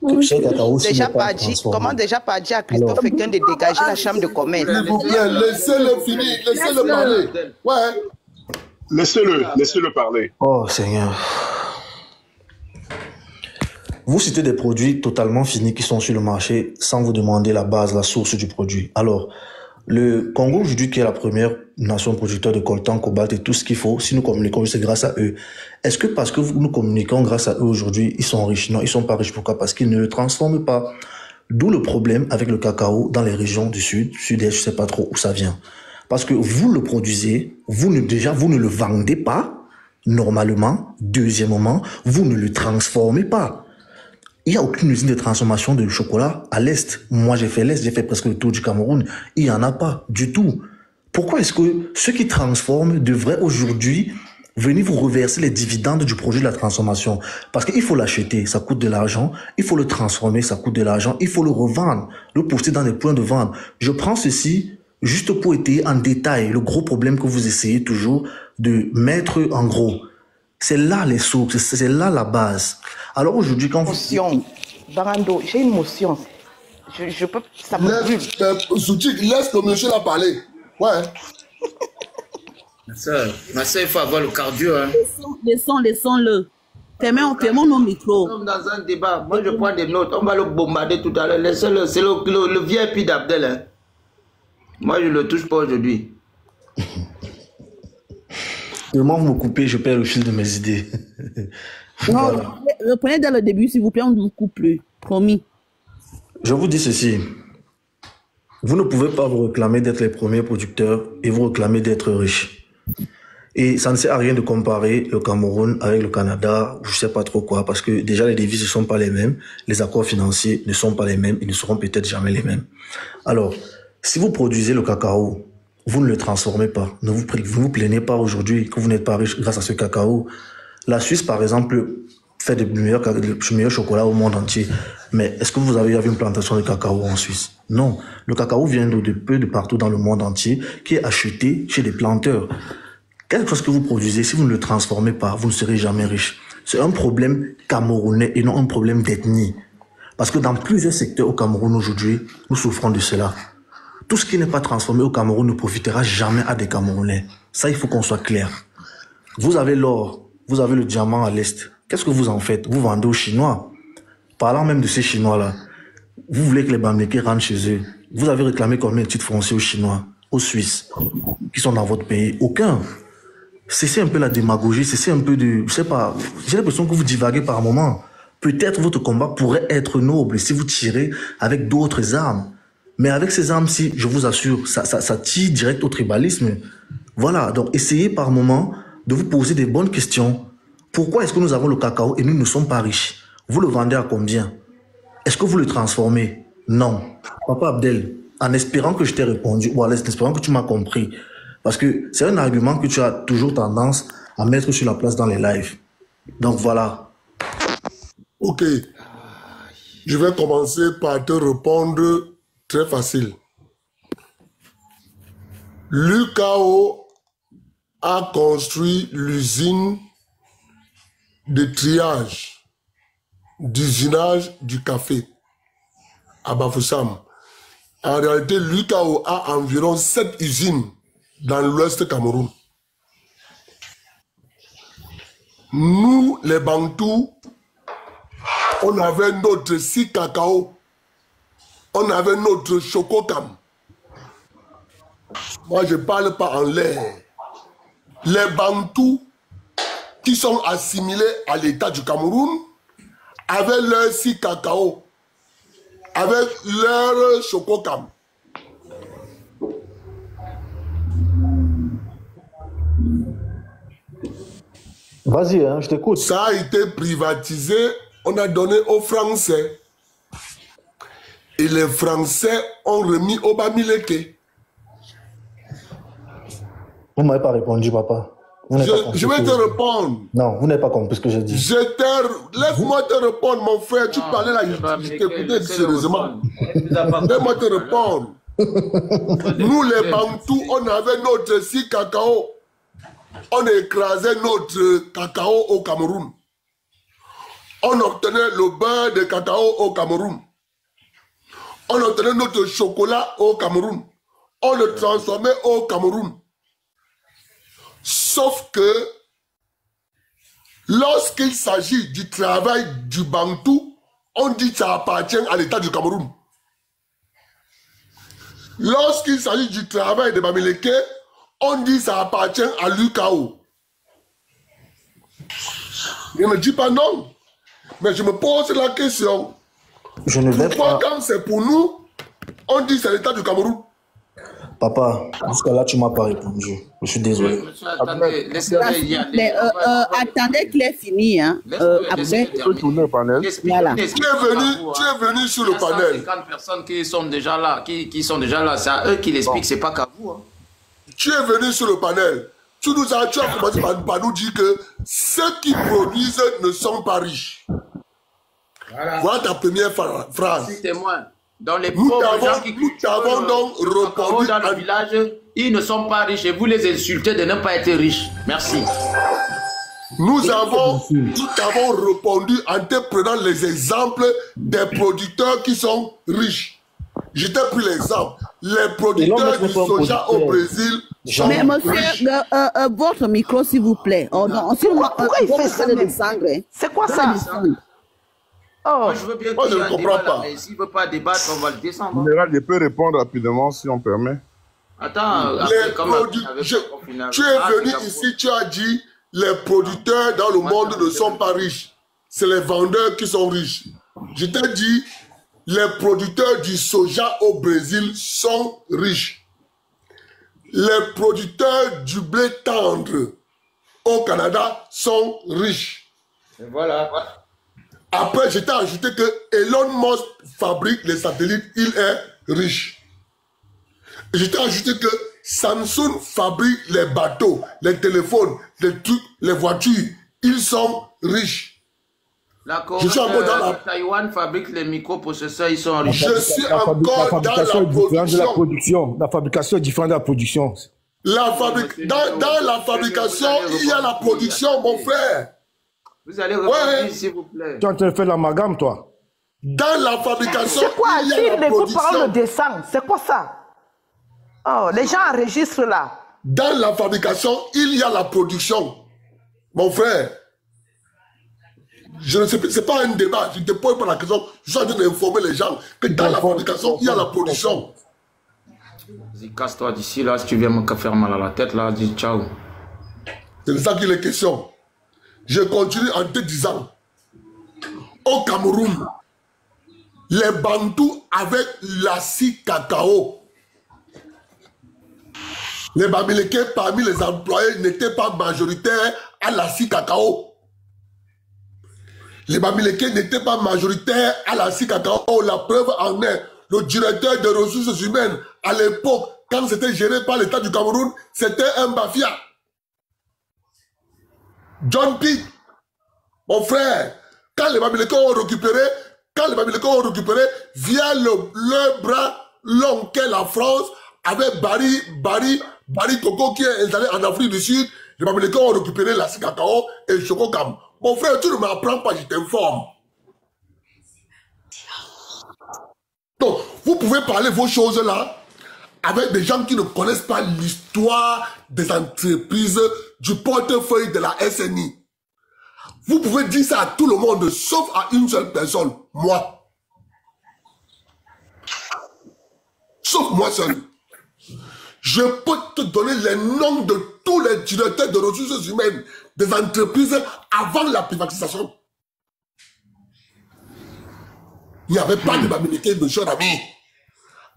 Que serait le cacao s'il n'est pas transformé? Comment déjà pas dit à Christophe Equin de dégager la chambre de commerce? S'il vous plaît, laissez-le finir, laissez-le parler. Ouais. Laissez-le parler. Oh Seigneur. Vous citez des produits totalement finis qui sont sur le marché sans vous demander la base, la source du produit. Alors, le Congo aujourd'hui, qui est la première nation producteur de coltan, cobalt et tout ce qu'il faut, si nous communiquons, c'est grâce à eux. Est-ce que parce que nous communiquons grâce à eux aujourd'hui, ils sont riches? Non, ils sont pas riches. Pourquoi? Parce qu'ils ne le transforment pas. D'où le problème avec le cacao dans les régions du sud, sud-est, je sais pas trop où ça vient. Parce que vous le produisez, vous ne le vendez pas, normalement. Deuxièmement, vous ne le transformez pas. Il n'y a aucune usine de transformation de chocolat à l'Est. Moi, j'ai fait l'Est, j'ai fait presque le tour du Cameroun. Il n'y en a pas du tout. Pourquoi est-ce que ceux qui transforment devraient aujourd'hui venir vous reverser les dividendes du projet de la transformation? Parce qu'il faut l'acheter, ça coûte de l'argent. Il faut le transformer, ça coûte de l'argent. Il faut le revendre, le poster dans des points de vente. Je prends ceci juste pour étayer en détail le gros problème que vous essayez toujours de mettre en gros. C'est là les sources, c'est là la base. Alors aujourd'hui, quand vous... Barando, j'ai une motion. Je peux... Ça me brûle. Soutik, laisse le monsieur la parler. Ouais. Ma soeur, il faut avoir le cardio. Hein. Laissons-le. Fermons nos micros. Nous sommes dans un débat. Moi, je prends des notes. On va le bombarder tout à l'heure. Laissez-le. C'est le VIP d'Abdel. Hein. Moi, je ne le touche pas aujourd'hui. Comment vous me coupez, je perds le fil de mes idées. Non, voilà. Reprenez dès le début, s'il vous plaît, on ne vous coupe plus. Promis. Je vous dis ceci. Vous ne pouvez pas vous réclamer d'être les premiers producteurs et vous réclamer d'être riches. Et ça ne sert à rien de comparer le Cameroun avec le Canada, je ne sais pas trop quoi, parce que déjà les devises ne sont pas les mêmes, les accords financiers ne sont pas les mêmes, ils ne seront peut-être jamais les mêmes. Alors, si vous produisez le cacao, vous ne le transformez pas. Ne vous plaignez pas aujourd'hui que vous n'êtes pas riche grâce à ce cacao. La Suisse, par exemple, fait le meilleur chocolat au monde entier. Mais est-ce que vous avez vu une plantation de cacao en Suisse? Non. Le cacao vient de partout dans le monde entier, qui est acheté chez des planteurs. Quelque chose que vous produisez, si vous ne le transformez pas, vous ne serez jamais riche. C'est un problème camerounais et non un problème d'ethnie. Parce que dans plusieurs secteurs au Cameroun aujourd'hui, nous souffrons de cela. Tout ce qui n'est pas transformé au Cameroun ne profitera jamais à des Camerounais. Ça, il faut qu'on soit clair. Vous avez l'or, vous avez le diamant à l'Est. Qu'est-ce que vous en faites? Vous vendez aux Chinois. Parlant même de ces Chinois-là, vous voulez que les Bamileke rentrent chez eux. Vous avez réclamé combien de titres fonciers aux Chinois, aux Suisses, qui sont dans votre pays? Aucun. Cessez un peu la démagogie, cessez un peu de... Je sais pas, j'ai l'impression que vous divaguez par moment. Peut-être votre combat pourrait être noble si vous tirez avec d'autres armes. Mais avec ces armes-ci, je vous assure, ça tire direct au tribalisme. Voilà, donc essayez par moment de vous poser des bonnes questions. Pourquoi est-ce que nous avons le cacao et nous ne sommes pas riches? Vous le vendez à combien? Est-ce que vous le transformez? Non. Papa Abdel, en espérant que je t'ai répondu, ou en espérant que tu m'as compris, parce que c'est un argument que tu as toujours tendance à mettre sur la place dans les lives. Donc voilà. Ok. Je vais commencer par te répondre très facile. L'UKO a construit l'usine de triage, d'usinage du café à Bafoussam. En réalité, l'UKO a environ 7 usines dans l'ouest Cameroun. Nous, les Bantous, on avait notre si cacao, on avait notre chococam. Moi, je ne parle pas en l'air. Les Bantous qui sont assimilés à l'État du Cameroun avaient leur si cacao, avec leur chococam. Vas-y, hein, je t'écoute. Ça a été privatisé, on a donné aux Français. Et les Français ont remis au Bamileke. Vous ne m'avez pas répondu, papa. Je vais te répondre. Non, vous n'avez pas compris ce que j'ai dit. Laisse-moi te répondre, mon frère. Tu parlais là, je t'écoutais sérieusement. Laisse-moi te répondre. Nous, les Bantous, on avait notre si cacao. On écrasait notre cacao au Cameroun. On obtenait le beurre de cacao au Cameroun. On obtenait notre chocolat au Cameroun. On le transformait au Cameroun. Sauf que lorsqu'il s'agit du travail du Bantou, on dit que ça appartient à l'État du Cameroun. Lorsqu'il s'agit du travail de Bamileke, on dit que ça appartient à l'UKO. Je ne dis pas non, mais je me pose la question. Pourquoi quand c'est pour nous, on dit que c'est l'État du Cameroun? Papa, jusqu'à là, tu ne m'as pas répondu. Je suis désolé. Mais attendez qu'il ait fini. Hein. Après, voilà. Tu es venu sur le panel. 50 personnes qui sont déjà là, qui sont déjà là, c'est à eux qui l'expliquent, c'est pas qu'à vous. Hein. Tu es venu sur le panel. Tu as commencé par nous dire que ceux qui produisent ne sont pas riches. Voilà ta première phrase. Je suis témoin. Dans les pauvres gens qui avons donc répondu dans le village, ils ne sont pas riches et vous les insultez de ne pas être riches. Merci. Nous avons répondu en te prenant les exemples des producteurs qui sont riches. Je t'ai pris l'exemple. Les producteurs du soja au Brésil. Mais monsieur, votre micro, s'il vous plaît. Pourquoi il fait ça? C'est quoi ça? Moi, je veux bien je ne comprends pas. Mais s'il ne veut pas débattre, on va le descendre. Général, je peux répondre rapidement si on permet. Attends, tu es venu ici, tu as dit les producteurs dans le monde ne sont pas riches. C'est les vendeurs qui sont riches. Je t'ai dit les producteurs du soja au Brésil sont riches. Les producteurs du blé tendre au Canada sont riches. Et voilà. Après, je t'ai ajouté que Elon Musk fabrique les satellites, il est riche. Et je t'ai ajouté que Samsung fabrique les bateaux, les téléphones, les trucs, les voitures, ils sont riches. La Corée de Taïwan fabrique les microprocesseurs, ils sont riches. Je suis encore dans la production. La fabrication est différente de la production. Dans la fabrication, il y a la production, mon frère. Vous allez repartir, s'il vous plaît. Tu es en train de faire l'amalgame, toi. Dans la fabrication, c'est quoi? il y a la production. Parle le dessin. C'est quoi ça? Oh, les gens enregistrent là. Dans la fabrication, il y a la production. Mon frère, je ne sais plus, c'est pas un débat. Je ne te pose pas la question. Je suis en train d'informer les gens que dans la fabrication, il y a la production. Vas-y, casse-toi d'ici, là. Si tu viens me faire mal à la tête, là, dis ciao. C'est de ça qu'il est question. Je continue en te disant, au Cameroun, les Bantous avec l'assis cacao. Les Bamileke parmi les employés n'étaient pas majoritaires à l'assis cacao. Les Bamileke n'étaient pas majoritaires à l'assis cacao. La preuve en est, le directeur des ressources humaines, à l'époque, quand c'était géré par l'État du Cameroun, c'était un mafia. John Pitt, mon frère, quand les Bamileke ont récupéré, via le bras long qu'est la France, avec Barry Coco qui est installé en Afrique du Sud, les Bamileke ont récupéré la cacao et le chococam. Mon frère, tu ne m'apprends pas, je t'informe. Donc, vous pouvez parler vos choses là avec des gens qui ne connaissent pas l'histoire des entreprises du portefeuille de la SNI. Vous pouvez dire ça à tout le monde, sauf à une seule personne, moi. Sauf moi seul. Je peux te donner les noms de tous les directeurs de ressources humaines des entreprises avant la privatisation. Il n'y avait pas de Bamileke, monsieur Rami.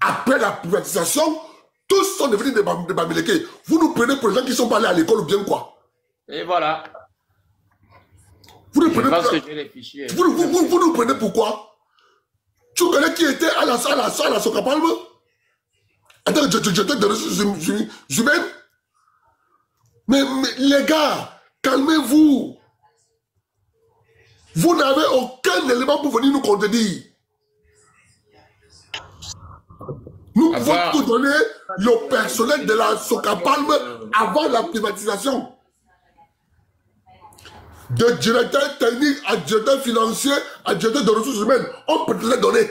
Après la privatisation, tous sont devenus des Bamileke. Vous nous prenez pour les gens qui sont pas allés à l'école ou bien quoi? Et voilà. Vous ne prenez pas. Vous nous prenez pourquoi? Tu connais qui était à la Socapalme? Attends, je te donne ressources humaines. Mais les gars, calmez-vous. Vous n'avez aucun élément pour venir nous contredire. Nous pouvons vous donner le personnel de la Socapalme avant la privatisation. De directeur technique à directeur financier à directeur de ressources humaines, on peut te les donner.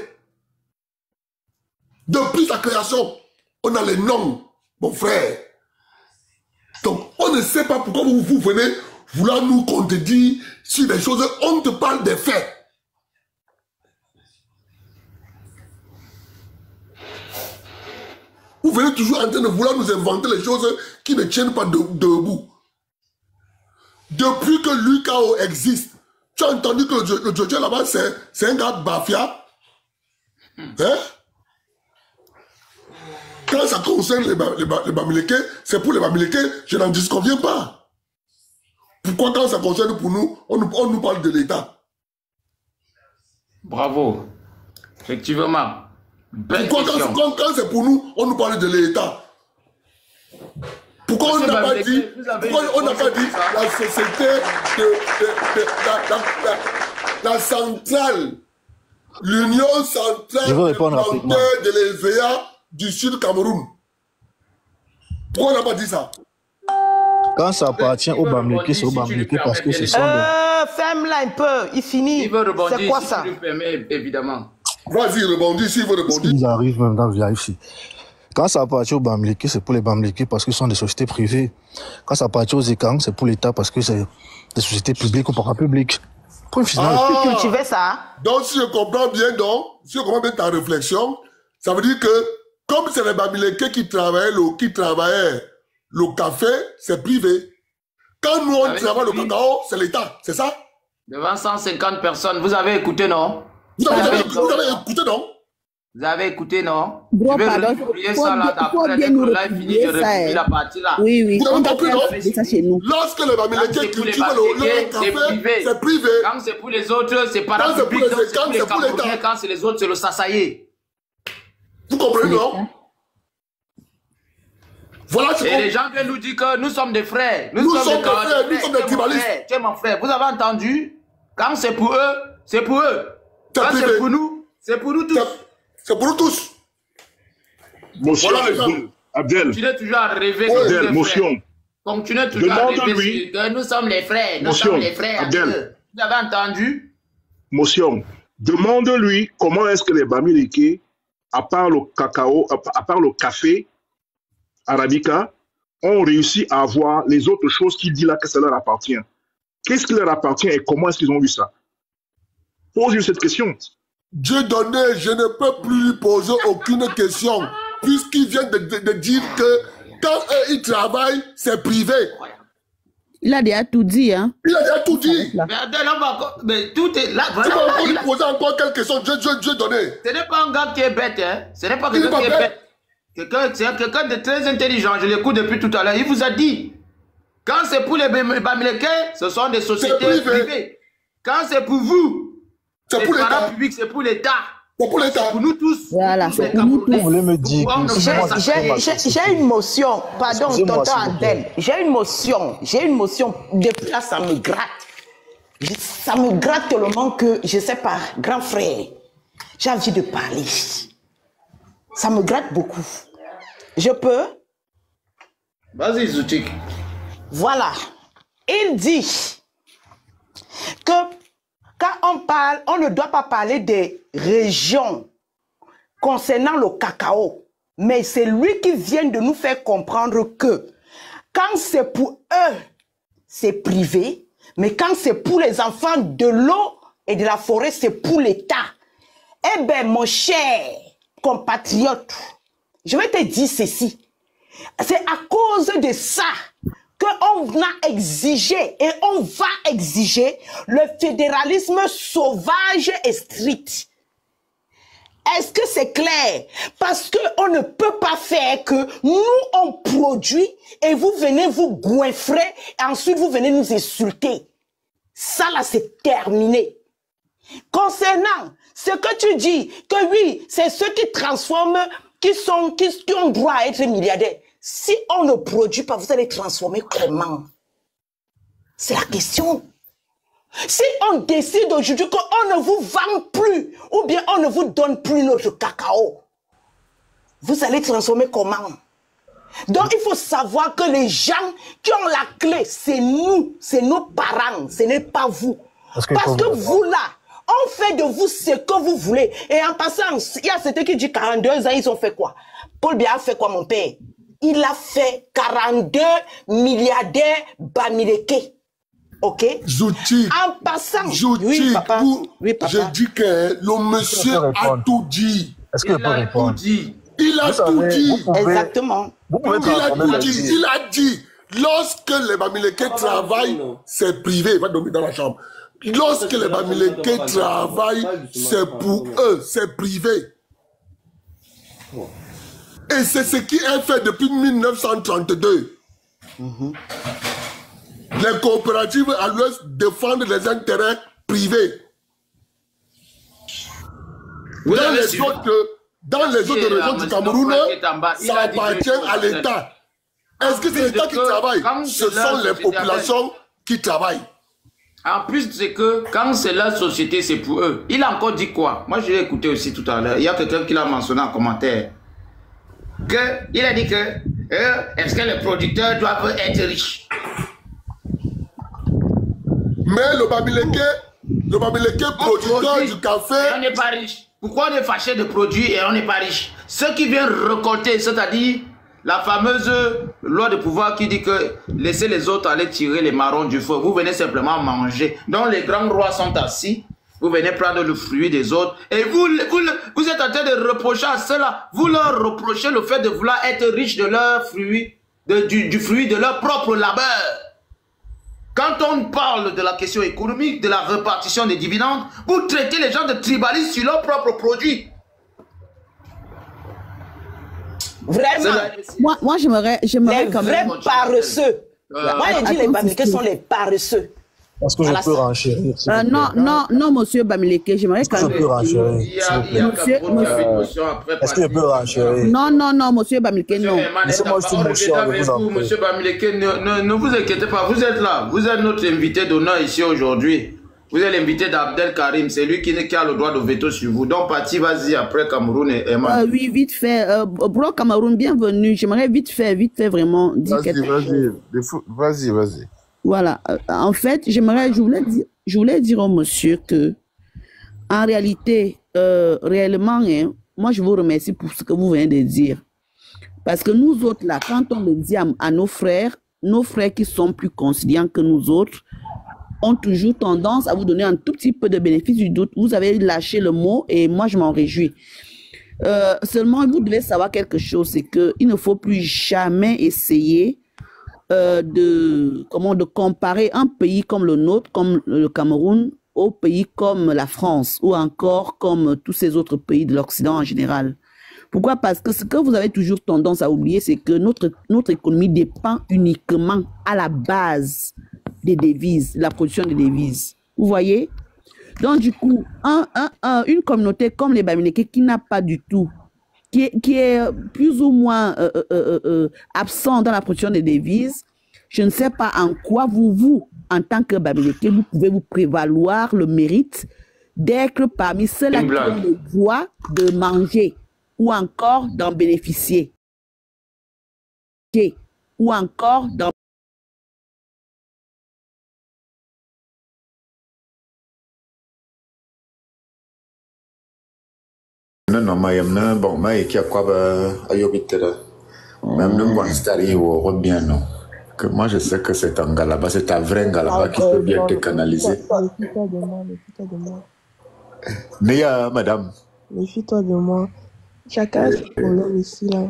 Depuis sa création, on a les noms, mon frère. Donc, on ne sait pas pourquoi vous venez vouloir nous contredire sur des choses. On te parle des faits. Vous venez toujours en train de vouloir nous inventer les choses qui ne tiennent pas debout. Depuis que l'UKO existe, tu as entendu que le Jojo là-bas, c'est un gars Bafia. Hein? Quand ça concerne les Bamileke, c'est pour les Bamileke, je n'en disconviens pas. Pourquoi quand ça concerne pour nous, on nous parle de l'État? Bravo. Effectivement. Pourquoi quand c'est pour nous, on nous parle de l'État? Pourquoi on n'a pas dit, la société la centrale, l'Union centrale de l'EVA du Sud Cameroun? Pourquoi on n'a pas dit ça? Quand ça appartient au Bamileke, c'est au Bamileke parce que ce sont des... Ferme-la un peu, il finit. C'est quoi ça? Si tu le permets, évidemment. Vas-y, rebondis s'il veut rebondir. Ils arrivent même dans le VIP. Quand ça appartient aux Bamileke, c'est pour les Bamileke parce que ce sont des sociétés privées. Quand ça appartient aux ECAN, c'est pour l'État parce que c'est des sociétés publiques ou parapubliques. Point final. Tu cultivais ça? Donc, si je comprends bien ta réflexion, ça veut dire que comme c'est les Bamileke qui travaillaient le café, c'est privé. Quand nous, on travaille le cacao, c'est l'État, c'est ça? Devant 150 personnes, vous avez écouté, non? Vous avez écouté, non? Vous avez écouté, non? Bro, je vais pardon, republier ça là, après le live fini, je republie la partie là. Oui, oui. Vous avez compris, non? Ça chez nous. Lorsque les Bamileke cultivent le café, c'est privé. Quand c'est pour les autres, c'est parapublic. Quand c'est pour l'État. Quand c'est les autres, c'est le Sassaye. Vous comprenez, non? Voilà, et les gens viennent nous dire que nous sommes des frères. Nous sommes des frères, nous sommes des tribalistes. Tu es mon frère. Vous avez entendu? Quand c'est pour eux, c'est pour eux. Quand c'est pour nous, c'est pour nous tous. C'est pour nous tous. Motion, Abdel. Continuez toujours à rêver. Abdel, motion. Continuez toujours à rêver que nous sommes les frères. Nous sommes les frères. Abdel. Vous avez entendu? Motion. Demande-lui comment est-ce que les Bamileke, à part le cacao, à part le café, Arabica, ont réussi à avoir les autres choses qu'il dit là que ça leur appartient. Qu'est-ce qui leur appartient et comment est-ce qu'ils ont eu ça? Pose-lui cette question. Dieu donné, je ne peux plus lui poser aucune question, puisqu'il vient de dire que quand il travaille, c'est privé. Il a déjà tout dit, hein? Il a déjà tout dit. Mais tout est là. Tu vas encore lui poser encore quelques questions. Dieu donné. Ce n'est pas un gars qui est bête, hein? Ce n'est pas quelqu'un qui est bête. C'est quelqu'un de très intelligent. Je l'écoute depuis tout à l'heure. Il vous a dit, quand c'est pour les Bamileke, ce sont des sociétés privées. Quand c'est pour vous, c'est pour l'État. C'est pour l'État. C'est pour l'État. Pour nous tous. Voilà, c'est pour nous tous. Vous voulez me dire j'ai une motion. Pardon, tonton Andel. J'ai une motion. Depuis là, ça me gratte. Ça me gratte tellement que, je sais pas, grand frère, j'ai envie de parler. Ça me gratte beaucoup. Je peux? Vas-y, Zoutik. Voilà. Il dit que quand on parle, on ne doit pas parler des régions concernant le cacao. Mais c'est lui qui vient de nous faire comprendre que quand c'est pour eux, c'est privé. Mais quand c'est pour les enfants de l'eau et de la forêt, c'est pour l'État. Eh bien, mon cher compatriote, je vais te dire ceci. C'est à cause de ça qu'on a exigé et on va exiger le fédéralisme sauvage et strict. Est-ce que c'est clair? Parce qu'on ne peut pas faire que nous, on produit et vous venez vous goinfrer et ensuite vous venez nous insulter. Ça là, c'est terminé. Concernant ce que tu dis, que oui, c'est ceux qui transforment, qui ont droit à être milliardaires. Si on ne produit pas, vous allez transformer comment? C'est la question. Si on décide aujourd'hui qu'on ne vous vend plus, ou bien on ne vous donne plus notre cacao, vous allez transformer comment? Donc il faut savoir que les gens qui ont la clé, c'est nous, c'est nos parents, ce n'est pas vous. Parce que vous là, on fait de vous ce que vous voulez. Et en passant, il y a certains qui disent 42 ans, ils ont fait quoi? Paul Biya a fait quoi, mon père? Il a fait 42 milliardaires Bamileke. Ok? Zouti. En passant. Zouti, oui, papa. Oui, papa. Je dis que le monsieur a tout dit. Est-ce qu'il peut répondre? Il a tout dit. Exactement. Il a dit, lorsque les Bamileke travaillent, c'est privé. Il va dormir dans la chambre. Lorsque les Bamileke travaillent, c'est pour eux, c'est privé. Et c'est ce qui est fait depuis 1932. Les coopératives à l'Ouest défendent les intérêts privés. Dans les autres régions du Cameroun, ça appartient à l'État. Est-ce que c'est l'État qui travaille? Ce sont les populations qui travaillent. En plus, c'est que quand c'est la société, c'est pour eux. Il a encore dit quoi? Moi, je l'ai écouté aussi tout à l'heure. Il y a quelqu'un qui l'a mentionné en commentaire. Il a dit que est-ce que les producteurs doivent être riches? Mais le Bamileke producteur du café... Et on n'est pas riche. Pourquoi on est fâché de produire et on n'est pas riche? Ceux qui viennent récolter, c'est-à-dire la fameuse loi de pouvoir qui dit que laissez les autres aller tirer les marrons du feu. Vous venez simplement manger. Donc les grands rois sont assis. Vous venez prendre le fruit des autres. Et vous êtes en train de reprocher à ceux-là. Vous leur reprochez le fait de vouloir être riches de leur fruit, du fruit de leur propre labeur. Quand on parle de la question économique, de la répartition des dividendes, vous traitez les gens de tribalistes sur leurs propres produits. Vraiment. Moi j'aimerais quand même... Les vrais paresseux. Moi, je dis les Bamileke sont les paresseux. Est-ce que je peux renchérir? Non, monsieur Bamileke, j'aimerais quand même... Est-ce que je peux renchérir? Est-ce que je peux renchérir? Non, monsieur Bamileke, non. Laissez-moi juste une motion avec vous. Monsieur Bamileke, ne vous inquiétez pas, vous êtes là. Vous êtes notre invité d'honneur ici aujourd'hui. Vous êtes l'invité d'Abdel Karim, c'est lui qui a le droit de veto sur vous. Donc, parti, vas-y, après Cameroun et Emma. Oui, vite fait. Bro, Cameroun, bienvenue. J'aimerais vite fait, vraiment dire quelque chose. Vas-y. Voilà. En fait, je voulais dire au monsieur que, en réalité, réellement, hein, moi, je vous remercie pour ce que vous venez de dire. Parce que nous autres, là, quand on le dit à nos frères qui sont plus conciliants que nous autres, ont toujours tendance à vous donner un tout petit peu de bénéfice du doute. Vous avez lâché le mot et moi, je m'en réjouis. Seulement, vous devez savoir quelque chose, c'est qu'il ne faut plus jamais essayer de comparer un pays comme le nôtre, comme le Cameroun, au pays comme la France ou encore comme tous ces autres pays de l'Occident en général. Pourquoi? Parce que ce que vous avez toujours tendance à oublier, c'est que notre économie dépend uniquement à la base des devises, la production des devises. Vous voyez? Donc, du coup, une communauté comme les Bamileke qui n'a pas du tout, qui est plus ou moins absent dans la production des devises, je ne sais pas en quoi vous, en tant que Bamileke, vous pouvez vous prévaloir le mérite d'être parmi ceux-là qui ont le droit de manger ou encore d'en bénéficier. Ou encore d'en... Non, bon, mais qui a quoi même le Guanstari ou bien non. Que moi je sais que c'est un Galaba, c'est un vrai Galaba qui peut bien te canaliser. Méfie-toi de moi. Néa, madame. Méfie-toi de moi. Chacun a ses problèmes ici, là.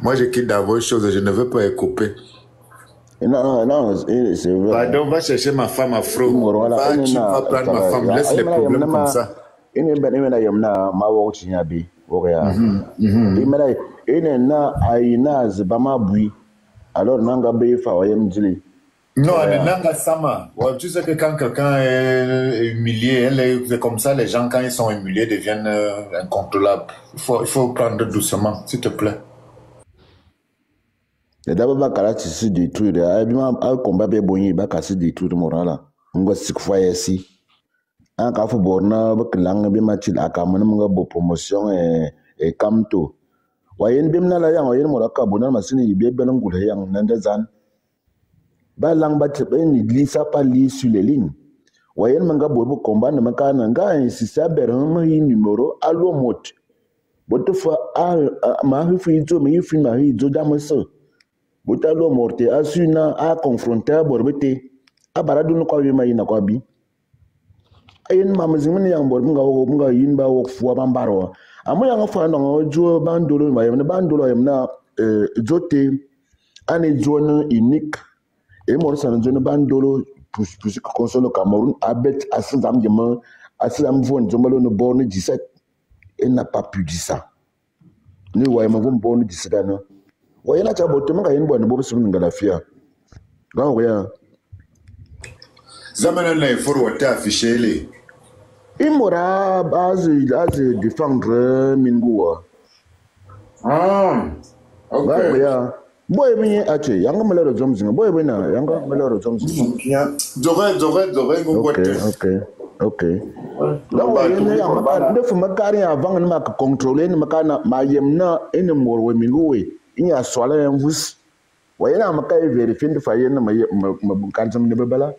Moi je quitte dans vos choses, je ne veux pas être coupé. Non, c'est vrai. Pardon, va chercher ma femme afro. Tu vas prendre ma femme, laisse les problèmes comme ça. Alors nanga be fa wayem jili Non, Nanga Sama. Ouais, tu sais que quand quelqu'un est humilié, c'est comme ça, les gens, quand ils sont humiliés, deviennent incontrôlables. Il faut prendre doucement, s'il te plaît. D'abord, il va se détruire. Il combat bien bon, il va se détruire moral. On va se faire ici. Un café borna, il va se mettre à la promotion et camto. Wayen bim na la yang wayen mo ka bonan masini ibe benan gule yang nandazan ba lang ba tebe ni glissa pas li sur les lignes wayen manga bobo combat na maka na nga insista beran ma yi numéro allo mot boto fa ma hu fi zo mi fi ma hi zo damaso boto allo morte asuna a confronter borbete a baradu no kwa yema ina kwa bi ayen mamazimini yang bor nga yin ba wok fuwa bambaro amu yang fa no jo bandolo ma yemna bandolo yemna jote ane zone unique et mo sa zone bandolo plus console Cameroun abet asam yema asam von zombalo no borne 17 et n'a pas pu dire ça ni wa yema von borne 17 na wa yela cha boto nga yin bon bo bisim ngala fia ga wa ya zamana na iforo wata affiché les Imora base défendre Mingua. Ah, ok. Yeah. Boy, me ache, yanga malero Johnson. Boy, we na yanga malero Johnson. Ok. Là, ouais, ne faut me carrer avant de me contrôler, ne me carrer ma yemna et ne me Mingui. Il y a soirée un vous. Voyez là, ma caille vérifie de faillir ma bunkansam de bebala.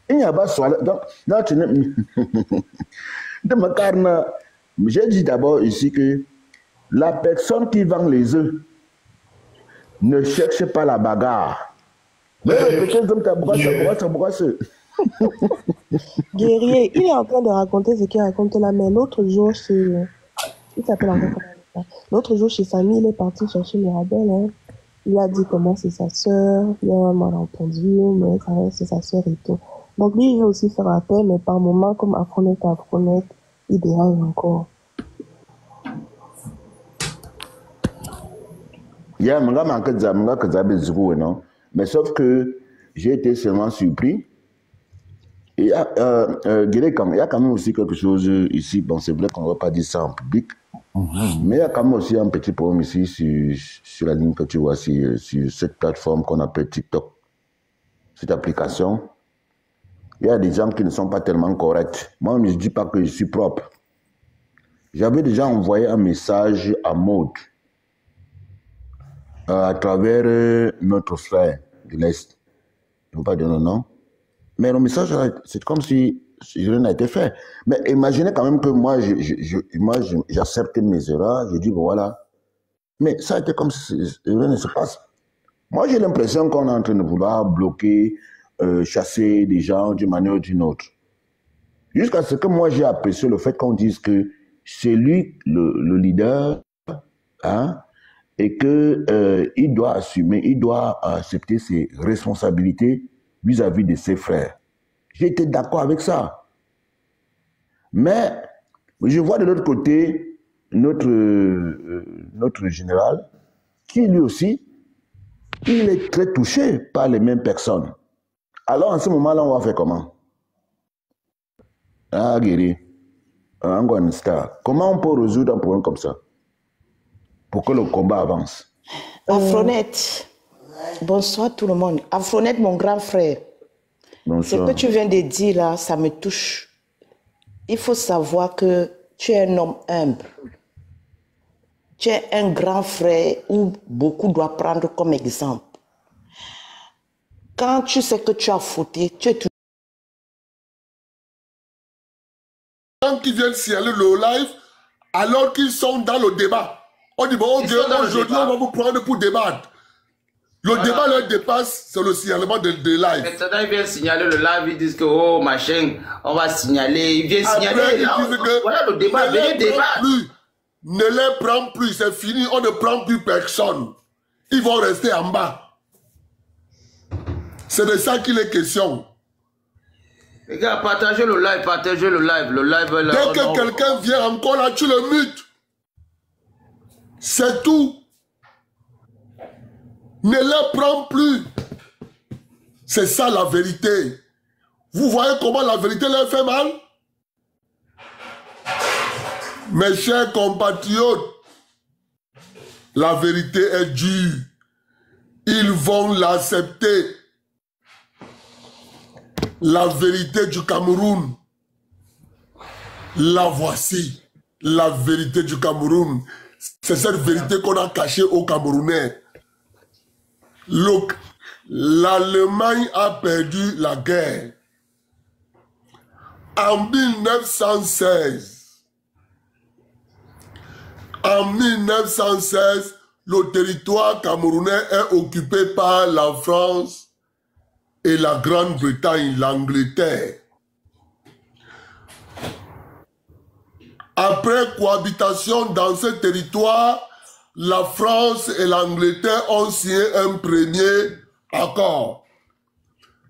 Il n'y a pas soirée. Donc, là, tu n'es. De ma carne, j'ai dit d'abord ici que la personne qui vend les œufs ne cherche pas la bagarre. Guerrier, il est en train de raconter ce qu'il raconte là, mais l'autre jour, il s'appelle encore comment ça. L'autre jour, chez Samy, il est parti chercher Mirabel. Hein. Il a dit comment c'est sa soeur, il a un malentendu, mais ça reste sa soeur et tout. Donc lui, il veut aussi faire appel, mais par moment, comme Afronet, il dérange encore. Mais sauf que j'ai été seulement surpris. Et il y a quand même aussi quelque chose ici. Bon, c'est vrai qu'on ne va pas dire ça en public. Mais il y a quand même aussi un petit problème ici sur la ligne que tu vois, sur cette plateforme qu'on appelle TikTok. Cette application. Il y a des gens qui ne sont pas tellement corrects. Moi, je ne dis pas que je suis propre. J'avais déjà envoyé un message à Maud à travers notre frère de l'Est. Je ne vais pas dire non, non. Mais le message, c'est comme si rien n'a été fait. Mais imaginez quand même que moi, j'accepte mes erreurs. Je dis, bon, voilà. Mais ça a été comme si rien ne se passe. Moi, j'ai l'impression qu'on est en train de vouloir bloquer, chasser des gens d'une manière ou d'une autre. Jusqu'à ce que moi, j'ai apprécié le fait qu'on dise que c'est lui le leader, hein, et qu'il doit assumer, il doit accepter ses responsabilités vis-à-vis de ses frères. J'ai été d'accord avec ça. Mais je vois de l'autre côté notre général, qui lui aussi, il est très touché par les mêmes personnes. Alors, en ce moment-là, on va faire comment? Ah, Guéri, comment on peut résoudre un problème comme ça pour que le combat avance? Afronet, bonsoir tout le monde. Afronet, mon grand frère. Bonsoir. Ce que tu viens de dire là, ça me touche. Il faut savoir que tu es un homme humble. Tu es un grand frère où beaucoup doivent prendre comme exemple. Quand tu sais que tu as fauté, tu es toujours... Quand ils viennent signaler le live, alors qu'ils sont dans le débat. On dit, bon, aujourd'hui, on va vous prendre pour débattre. Le débat leur dépasse, c'est le signalement de live. Maintenant, ils viennent signaler le live, ils disent que, oh, machin, on va signaler. Ils viennent signaler. Après, ils disent que voilà le débat, venez débattre. Ne les prends plus, c'est fini, on ne prend plus personne. Ils vont rester en bas. C'est de ça qu'il est question. Les gars, partagez le live, partagez le live. Le live là, dès que quelqu'un vient encore là, tu le mutes. C'est tout. Ne les prends plus. C'est ça la vérité. Vous voyez comment la vérité leur fait mal? Mes chers compatriotes, la vérité est dure. Ils vont l'accepter. La vérité du Cameroun, la voici. La vérité du Cameroun. C'est cette vérité qu'on a cachée aux Camerounais. L'Allemagne a perdu la guerre. En 1916, le territoire camerounais est occupé par la France et la Grande-Bretagne, l'Angleterre. Après cohabitation dans ce territoire, la France et l'Angleterre ont signé un premier accord.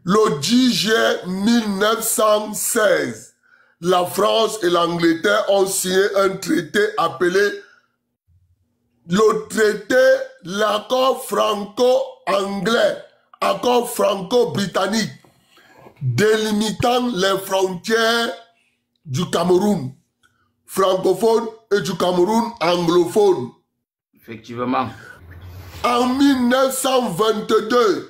Le 10 juillet 1916, la France et l'Angleterre ont signé un traité appelé le traité, l'accord franco-anglais, accord franco-britannique, délimitant les frontières du Cameroun francophone et du Cameroun anglophone. Effectivement. En 1922,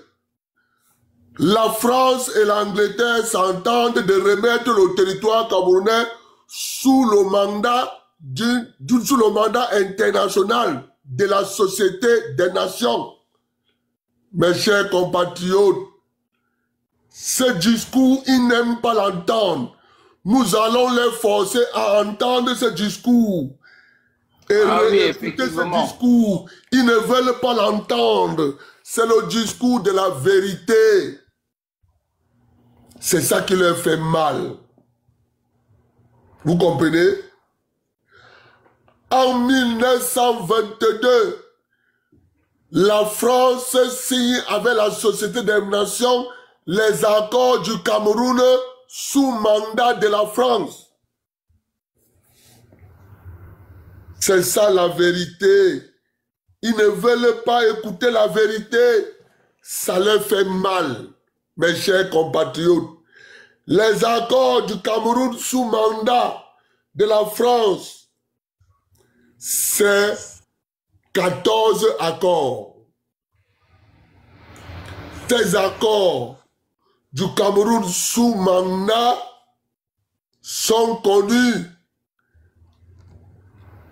la France et l'Angleterre s'entendent de remettre le territoire camerounais sous le mandat international de la Société des Nations. Mes chers compatriotes, ce discours, ils n'aiment pas l'entendre. Nous allons les forcer à entendre ce discours. Et écouter ce discours. Ils ne veulent pas l'entendre. C'est le discours de la vérité. C'est ça qui leur fait mal. Vous comprenez? En 1922, la France signe avec la Société des Nations les accords du Cameroun sous mandat de la France. C'est ça la vérité. Ils ne veulent pas écouter la vérité. Ça leur fait mal, mes chers compatriotes. Les accords du Cameroun sous mandat de la France, c'est 14 accords. Ces accords du Cameroun sous mandat sont connus.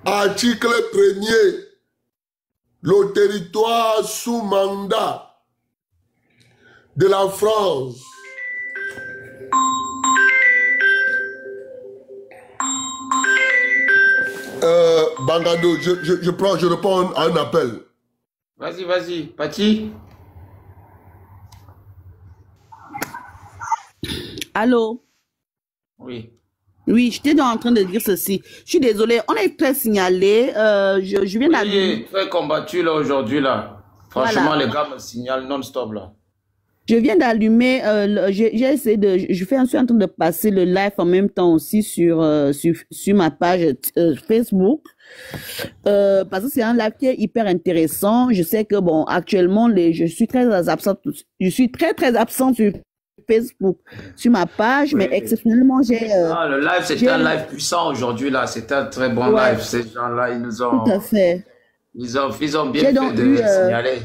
Article 1er, le territoire sous mandat de la France. Bangado, je réponds à un appel. Vas-y, Pati. Allô? Oui. Oui, j'étais en train de dire ceci. Je suis désolée, on est très signalé. Je viens d'allumer. Très combattu là aujourd'hui là. Franchement, Voilà. les gars me signalent non-stop là. Je viens d'allumer, j'ai essayé de, je suis en train de passer le live en même temps aussi sur ma page Facebook. Parce que c'est un live qui est hyper intéressant. Je sais que bon, actuellement, je suis très absente sur Facebook, sur ma page, mais exceptionnellement, j'ai... le live, c'était un live puissant aujourd'hui, là. C'était un très bon live. Ces gens-là, ils nous ont... Tout à fait. Ils ont bien fait de signaler.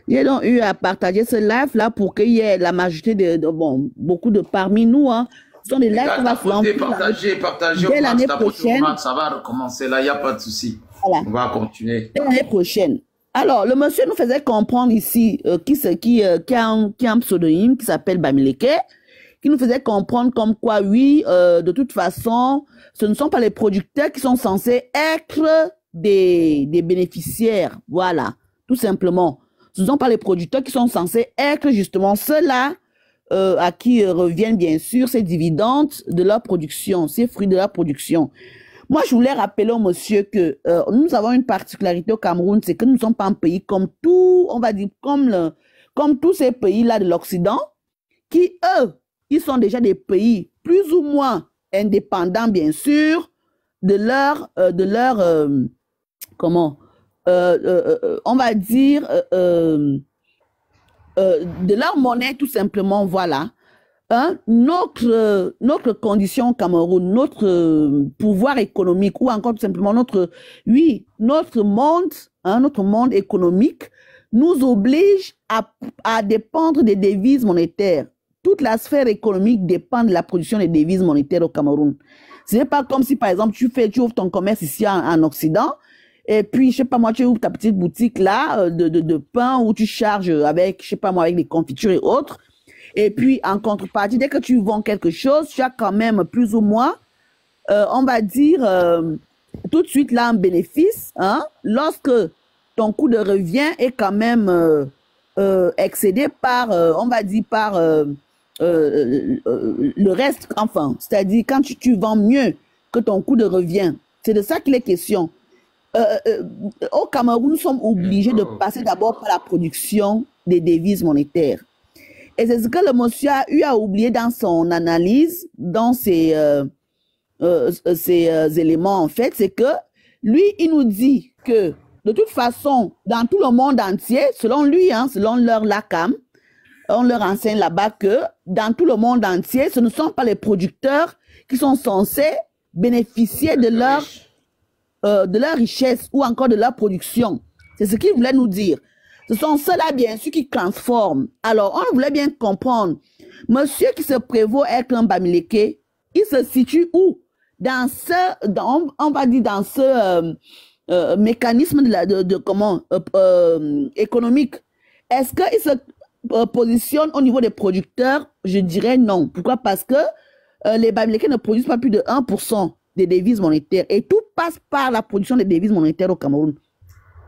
J'ai donc eu à partager ce live-là pour qu'il y ait la majorité bon, beaucoup de parmi nous, hein. Ce sont des lives qu'on va flanquer. Partagez. Dès l'année prochaine. Ça va recommencer, là, il n'y a pas de souci. Voilà. On va continuer. Dès l'année prochaine. Alors, le monsieur nous faisait comprendre ici, qui a un pseudonyme qui s'appelle Bamileke, qui nous faisait comprendre comme quoi, oui, de toute façon, ce ne sont pas les producteurs qui sont censés être des bénéficiaires. Voilà, tout simplement. Ce ne sont pas les producteurs qui sont censés être justement ceux-là à qui reviennent bien sûr ces dividendes de leur production, ces fruits de leur production. Moi, je voulais rappeler au monsieur que nous avons une particularité au Cameroun, c'est que nous ne sommes pas un pays comme tout, on va dire, comme tous ces pays-là de l'Occident, qui, eux, ils sont déjà des pays plus ou moins indépendants, bien sûr, de leur comment, on va dire, de leur monnaie, tout simplement, voilà. Notre condition au Cameroun, notre pouvoir économique, ou encore tout simplement notre monde économique nous oblige à dépendre des devises monétaires. Toute la sphère économique dépend de la production des devises monétaires au Cameroun. Ce n'est pas comme si, par exemple, tu ouvres ton commerce ici en Occident, et puis, je sais pas moi, tu ouvres ta petite boutique là, de pain, où tu charges avec, je sais pas moi, avec des confitures et autres. Et puis, en contrepartie, dès que tu vends quelque chose, tu as quand même plus ou moins, on va dire, tout de suite là, un bénéfice, hein, lorsque ton coût de revient est quand même excédé par, on va dire, par le reste, enfin, c'est-à-dire quand tu vends mieux que ton coût de revient. C'est de ça qu'il est question. Au Cameroun, nous sommes obligés de passer d'abord par la production des devises monétaires. Et c'est ce que le monsieur a eu à oublier dans son analyse, dans ses éléments, en fait, c'est que lui, il nous dit que de toute façon, dans tout le monde entier, selon lui, hein, selon leur LACAM, on leur enseigne là-bas que dans tout le monde entier, ce ne sont pas les producteurs qui sont censés bénéficier de leur richesse ou encore de leur production. C'est ce qu'il voulait nous dire. Ce sont ceux-là, bien sûr, qui transforment. Alors, on voulait bien comprendre. Monsieur qui se prévaut être un Bamileke, il se situe où? On va dire dans ce mécanisme économique. Est-ce qu'il se positionne au niveau des producteurs? Je dirais non. Pourquoi? Parce que les Bamileke ne produisent pas plus de 1% des devises monétaires. Et tout passe par la production des devises monétaires au Cameroun.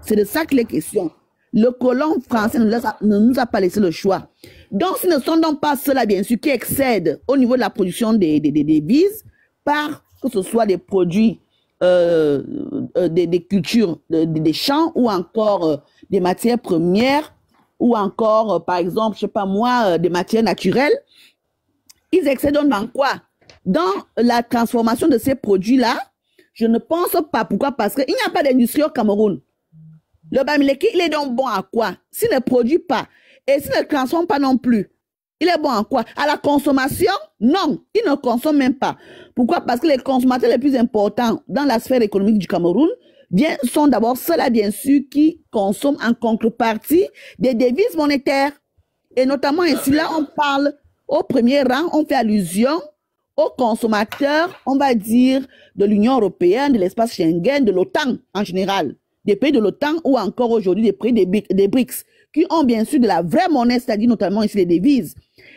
C'est de ça qu'il est question. Le colon français ne nous a pas laissé le choix. Donc, ce ne sont donc pas ceux-là, bien sûr, qui excèdent au niveau de la production des devises par que ce soit des produits, des cultures, des champs ou encore des matières premières ou encore, par exemple, je sais pas moi, des matières naturelles. Ils excèdent donc dans quoi? Dans la transformation de ces produits-là, je ne pense pas. Pourquoi? Parce qu'il n'y a pas d'industrie au Cameroun. Le Bamileke, il est donc bon à quoi? S'il ne produit pas et s'il ne transforme pas non plus, il est bon à quoi? À la consommation? Non, il ne consomme même pas. Pourquoi? Parce que les consommateurs les plus importants dans la sphère économique du Cameroun sont d'abord ceux-là, bien sûr, qui consomment en contrepartie des devises monétaires. Et notamment ici, là, on parle au premier rang, on fait allusion aux consommateurs, on va dire, de l'Union européenne, de l'espace Schengen, de l'OTAN en général. Des pays de l'OTAN ou encore aujourd'hui des pays des BRICS qui ont bien sûr de la vraie monnaie, c'est-à-dire notamment ici les devises.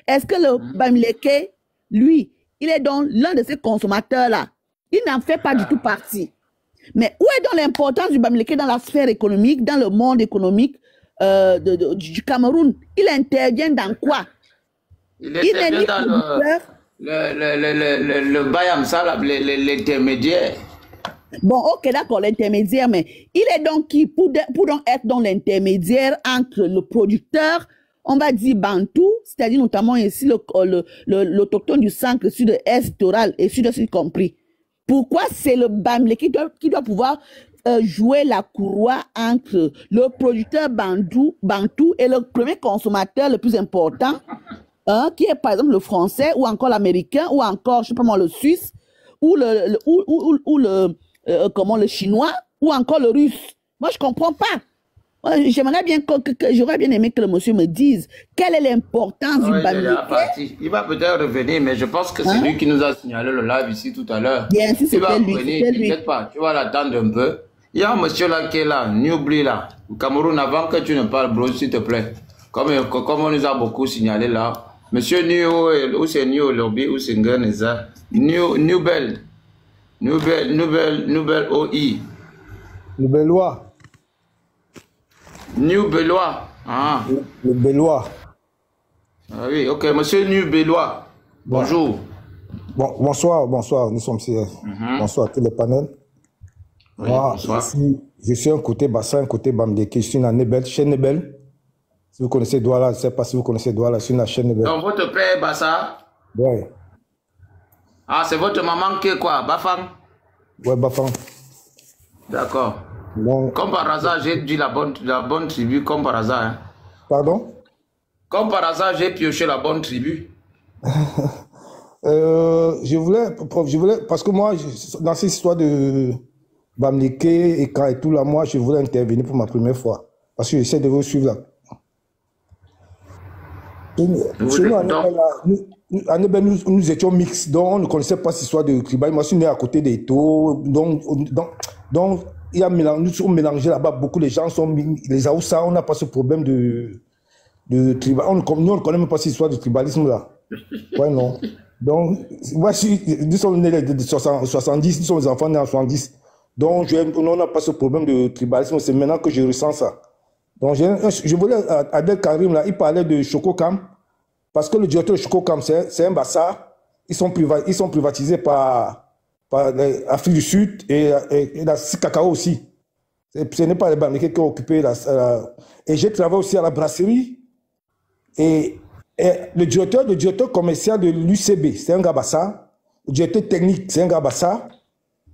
Est-ce que le Bamileke, lui, il est donc l'un de ces consommateurs-là? Il n'en fait pas du tout partie. Mais où est donc l'importance du Bamileke dans la sphère économique, dans le monde économique du Cameroun? Il intervient dans quoi? Il intervient dans le Bayamsa, l'intermédiaire. Bon, ok, d'accord, l'intermédiaire, mais il est donc qui pour donc être dans l'intermédiaire entre le producteur, on va dire bantou, c'est-à-dire notamment ici l'autochtone du centre, sud-est, Toral et sud-est compris. Pourquoi c'est le Bamileke qui doit pouvoir jouer la courroie entre le producteur bantou et le premier consommateur le plus important, qui est par exemple le français ou encore l'américain ou encore, je sais pas moi, le suisse ou le chinois ou encore le russe. Moi, je comprends pas. J'aimerais bien j'aurais bien aimé que le monsieur me dise quelle est l'importance du Bamileke. Il va peut-être revenir, mais je pense que c'est lui qui nous a signalé le live ici tout à l'heure. Bien sûr, il va revenir, t'inquiète pas, tu vas l'attendre un peu. Il y a un monsieur là qui est là, n'oublie là, au Cameroun, avant que tu ne parles, bro, s'il te plaît. Comme on nous a beaucoup signalé là, monsieur New, où c'est New Lobby, où c'est Nganeza, Nouvelle OI. Nouvelle-Loi. New Bellois. Ah. Le Bellois. Ah oui, ok, monsieur New Bellois. Bonjour. Bon, bonsoir, nous sommes ici. Bonsoir à tous les panels. Oui, moi, je suis un côté bassin, un côté Bamileke. Je suis dans Nebel, chaîne Nebel. Si vous connaissez Douala, je ne sais pas si vous connaissez Douala, je suis dans la chaîne Nebel. Donc, votre père est Bassa? Oui. Ah, c'est votre maman qui est quoi? Bafang? Oui, Bafang. D'accord. Donc, comme par hasard, j'ai dit la bonne tribu, comme par hasard. Hein. Pardon? Comme par hasard, j'ai pioché la bonne tribu. Je voulais, parce que moi, dans cette histoire de Bamileke et Ka et tout là, moi, je voulais intervenir pour ma première fois. Parce que j'essaie de vous suivre là. À Nebel, nous étions mixtes, donc on ne connaissait pas cette histoire de tribal. Moi, je suis né à côté des taux, donc il y a nous sommes mélangés là-bas. Beaucoup de gens sont les Aoussa, on n'a pas ce problème de tribal. Nous ne connaissons même pas cette histoire de tribalisme là. Ouais, non. Donc, moi, nous sommes nés de 70, nous sommes les enfants nés en 70. Donc, on n'a pas ce problème de tribalisme. C'est maintenant que je ressens ça. Donc, je voulais, Adel Karim, là, il parlait de Chococam, parce que le directeur de Chococam, c'est un Bassa. Ils sont privatisés par l'Afrique du Sud et la Cacao aussi. Ce n'est pas les Bamileke qui ont occupé et j'ai travaillé aussi à la brasserie. Et le directeur commercial de l'UCB, c'est un gars Bassa. Le directeur technique, c'est un gars Bassa.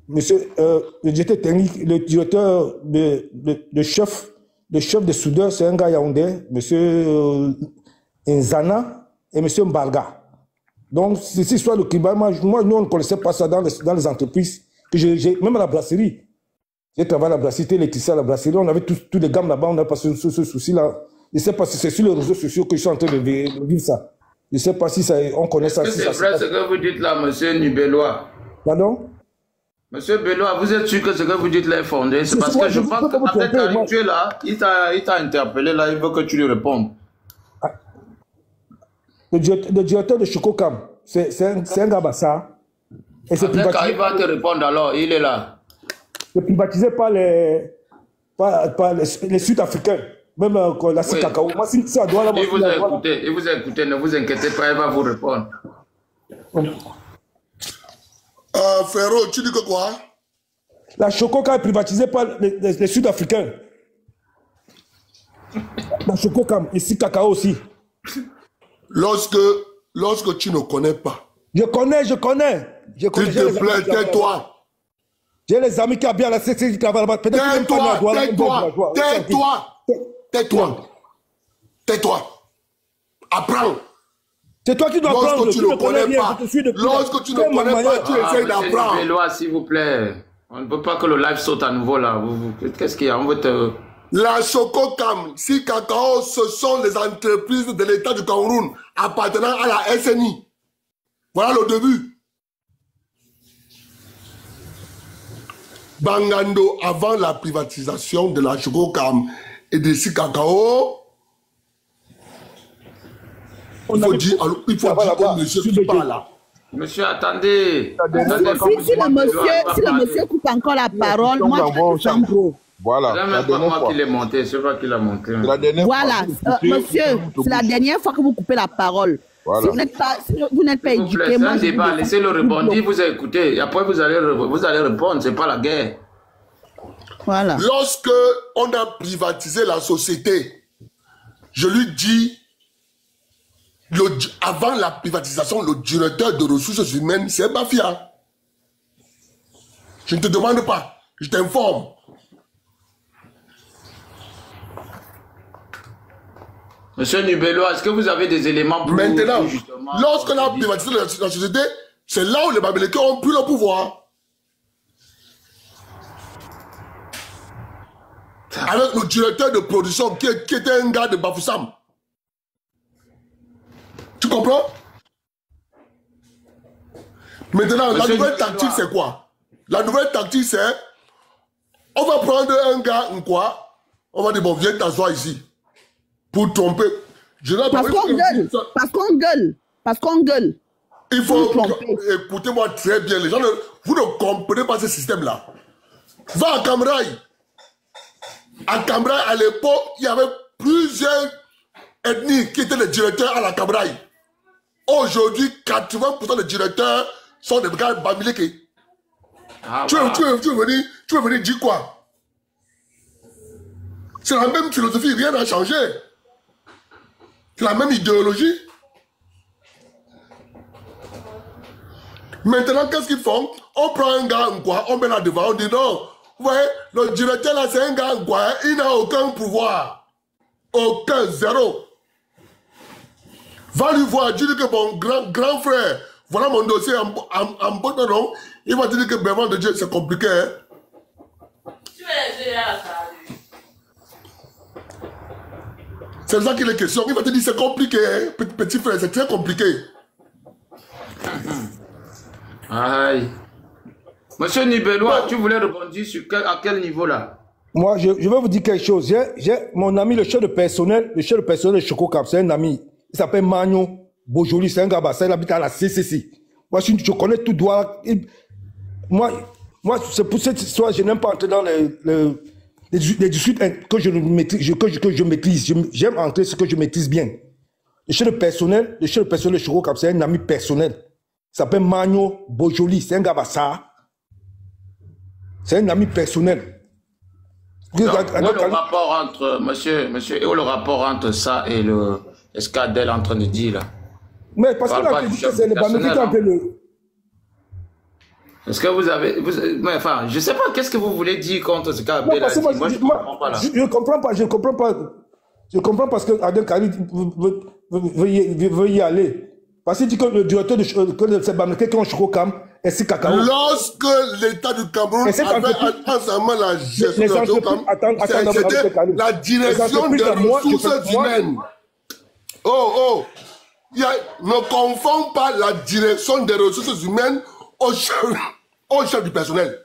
Le directeur technique, le directeur de chef de soudeur, c'est un gars yaoundé, M. Nzana et M. Mbarga. Donc, c'est cette histoire de Kiba. Moi, nous, on ne connaissait pas ça dans les entreprises. Même à la brasserie. J'ai travaillé à la brasserie, l'électricien à la brasserie. On avait tous les gammes là-bas, on n'a pas ce souci-là. Je ne sais pas si c'est sur les réseaux sociaux que je suis en train de vivre ça. Je ne sais pas si on connaît ça. Est-ce que c'est vrai ce que vous dites là, M. Nibellois? Pardon? Monsieur Bellois, vous êtes sûr que ce que vous dites là est fondé? C'est parce que je pense qu'après Karim, tu es là, il t'a interpellé là, il veut que tu lui répondes. Le directeur de Chococam, c'est un gars Bassa. Et c'est privatisé. Karim va te répondre alors, il est là. C'est privatisé par les Sud-Africains, même la Cacao. Moi, ça doit là. Il vous a écouté, ne vous inquiétez pas, il va vous répondre. Frérot, tu dis que quoi? La Chococam est privatisée par les Sud-Africains. La Chococam, ici Cacao aussi. Lorsque tu ne connais pas. Je connais. S'il te plaît, tais-toi. J'ai les amis qui habitent à la CC qui travaillent là-bas. Tais-toi. Apprends. C'est toi qui dois apprendre. Lorsque tu ne connais pas, tu essaies d'apprendre. Bellois, s'il vous plaît. On ne peut pas que le live saute à nouveau là. Qu'est-ce qu'il y a? On veut te... La Chococam, si Cacao, ce sont les entreprises de l'État du Cameroun appartenant à la SNI. Voilà le début. Bangando, avant la privatisation de la Chococam et de si Cacao, il faut dire au monsieur qui parle là. Monsieur, attendez. Si le monsieur coupe encore la parole, moi je suis gros. Voilà. C'est même pas moi qui l'ai monté, c'est pas qui l'a monté. Voilà, monsieur, c'est la dernière fois que vous coupez la parole. Voilà. Si vous n'êtes pas éduqué, c'est un débat, laissez-le répondre, vous écoutez, et après vous allez répondre, c'est pas la guerre. Voilà. Lorsque on a privatisé la société, je lui dis, avant la privatisation, le directeur de ressources humaines, c'est Bafia. Je ne te demande pas, je t'informe. Monsieur Nibellois, est-ce que vous avez des éléments pour... Maintenant, lorsqu'on a privatisé la société, c'est là où les Bamileke ont pris le pouvoir. Avec le directeur de production qui était un gars de Bafoussam. Tu comprends? Maintenant, la nouvelle tactique, c'est quoi? La nouvelle tactique, c'est... On va prendre un gars, on va dire, bon, viens t'asseoir ici. Pour tromper. Parce qu'on gueule. Il faut... Écoutez-moi très bien. Les gens, vous ne comprenez pas ce système-là. Va à Camraï. À Camraï, à l'époque, il y avait plusieurs ethnies qui étaient les directeurs à la Camraï. Aujourd'hui, 80% des directeurs sont des gars Bamileke. Tu veux venir dire quoi? C'est la même philosophie, rien n'a changé. C'est la même idéologie. Maintenant, qu'est-ce qu'ils font? On prend un gars, on met là devant, on dit non. Vous voyez, le directeur là, c'est un gars, il n'a aucun pouvoir. Aucun, zéro. Va lui voir, dis-lui que mon grand frère, voilà mon dossier en bon nom. Il va te dire que vraiment de Dieu, c'est compliqué. Hein? C'est ça qu'il est question. Il va te dire c'est compliqué, hein? Petit frère, c'est très compliqué. Aïe. Monsieur Nibellois, tu voulais rebondir sur à quel niveau là? Moi, je vais vous dire quelque chose. J'ai mon ami, le chef de personnel de Choco Cap, c'est un ami. Il s'appelle Magno Bojoli, c'est un gars, il habite à la CCC. Moi, je connais tout droit. Moi c'est pour cette histoire, je n'aime pas entrer dans les disputes que je maîtrise. J'aime entrer ce que je maîtrise bien. Le chef de personnel de Choco Cap, c'est un ami personnel. Il s'appelle Magno Bojoli, c'est un gars, c'est un ami personnel. Donc, où le rapport entre, monsieur, où le rapport entre ça et ce qu'Adèle est en train de dire là? Mais parce qu'il a dit que c'est le Bamileke qui a fait le... Est-ce que vous avez... mais enfin, je ne sais pas, qu'est-ce que vous voulez dire contre ce qu'Adèle a dit? Moi, je ne comprends pas là. Je comprends parce que Adel Kari veut y aller. Parce qu'il dit que le directeur de ce Bamileke qui est en Chococam, est si cacao. Lorsque l'État du Cameroun avait ensemble la gestion de Chococam, c'était la direction des ressources humaines. Oh, ne confond pas la direction des ressources humaines au chef du personnel.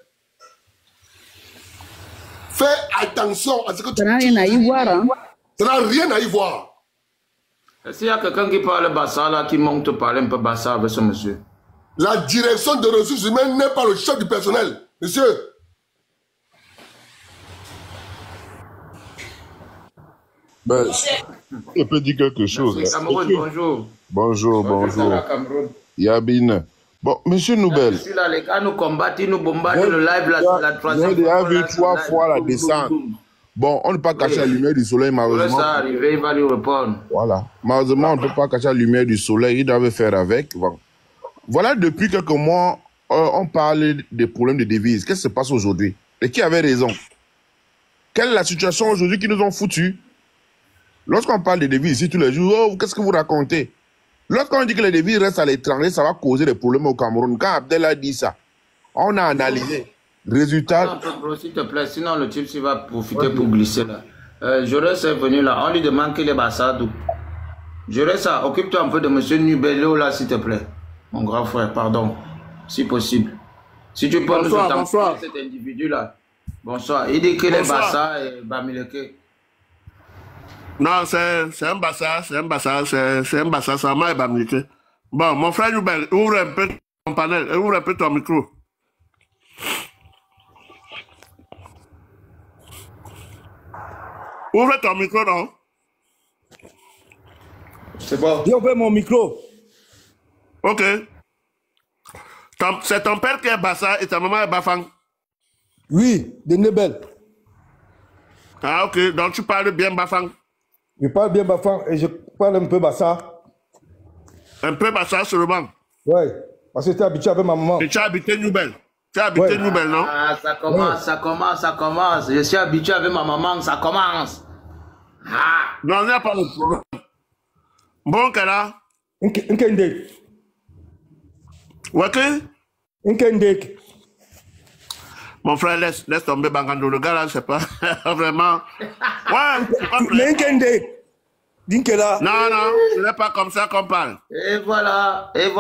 Fais attention à ce que tu dis. Ça n'a rien à y voir. Hein? Ça n'a rien à y voir. S'il y a quelqu'un qui parle bassa là, qui monte parler un peu bassa avec ce monsieur. La direction des ressources humaines n'est pas le chef du personnel, monsieur. Ben, je peux dire quelque chose. Merci, Cameroun, bonjour. Bonjour. Yabine. Bon, monsieur Noubel. Je suis là, les gars nous combattent, ils nous bombardent le live, la troisième fois. J'ai déjà vu 3 fois la descente. Bon, on ne peut pas cacher la lumière du soleil, malheureusement. Ça arriver, il va lui répondre. Voilà. Malheureusement, on ne peut pas cacher la lumière du soleil, il doit faire avec. Bon. Voilà, depuis quelques mois, on parle des problèmes de devises. Qu'est-ce qui se passe aujourd'hui? Et qui avait raison? Quelle est la situation aujourd'hui qui nous ont foutus? Lorsqu'on parle de devises ici tous les jours, oh, qu'est-ce que vous racontez? Lorsqu'on dit que les devises restent à l'étranger, ça va causer des problèmes au Cameroun. Quand Abdel a dit ça, on a analysé. Résultat... Non, s'il te plaît, sinon le type, il va profiter pour glisser là. Jaurès est venu là, on lui demande qu'il est Bassadou. Jaurès, occupe-toi un peu de monsieur Nubello là, s'il te plaît. Mon grand frère, pardon, si possible. Si tu peux nous entendre cet individu là. Bonsoir. Il dit qu'il est Bassa et Bamileke. Non, c'est un Bassa, ça m'a Bamileke. Bon, mon frère Nubel, ouvre un peu ton panel, ouvre un peu ton micro. Ouvre ton micro, non? C'est bon. J'ai ouvert mon micro. Ok. C'est ton père qui est Bassa et ta maman est Bafang? Oui, de Nebel. Ah, ok. Donc tu parles bien Bafang? Je parle bien Bafang et je parle un peu Bassa. Un peu Bassa seulement? Oui, parce que tu es habitué avec ma maman. Et tu as habité Nouvelle? Tu as habité Nouvelle, non? Ah, ça commence. Je suis habitué avec ma maman, ça commence. Ah. Non, il n'y a pas de problème. Bon, Kala. Nkendek. What? Nkendek. Mon frère, laisse tomber Bangando. Le gars là, c'est pas vraiment. Ouais, c'est pas vrai. Nkendek. Dinkela. Non, ce n'est pas comme ça qu'on parle. Et voilà. C'est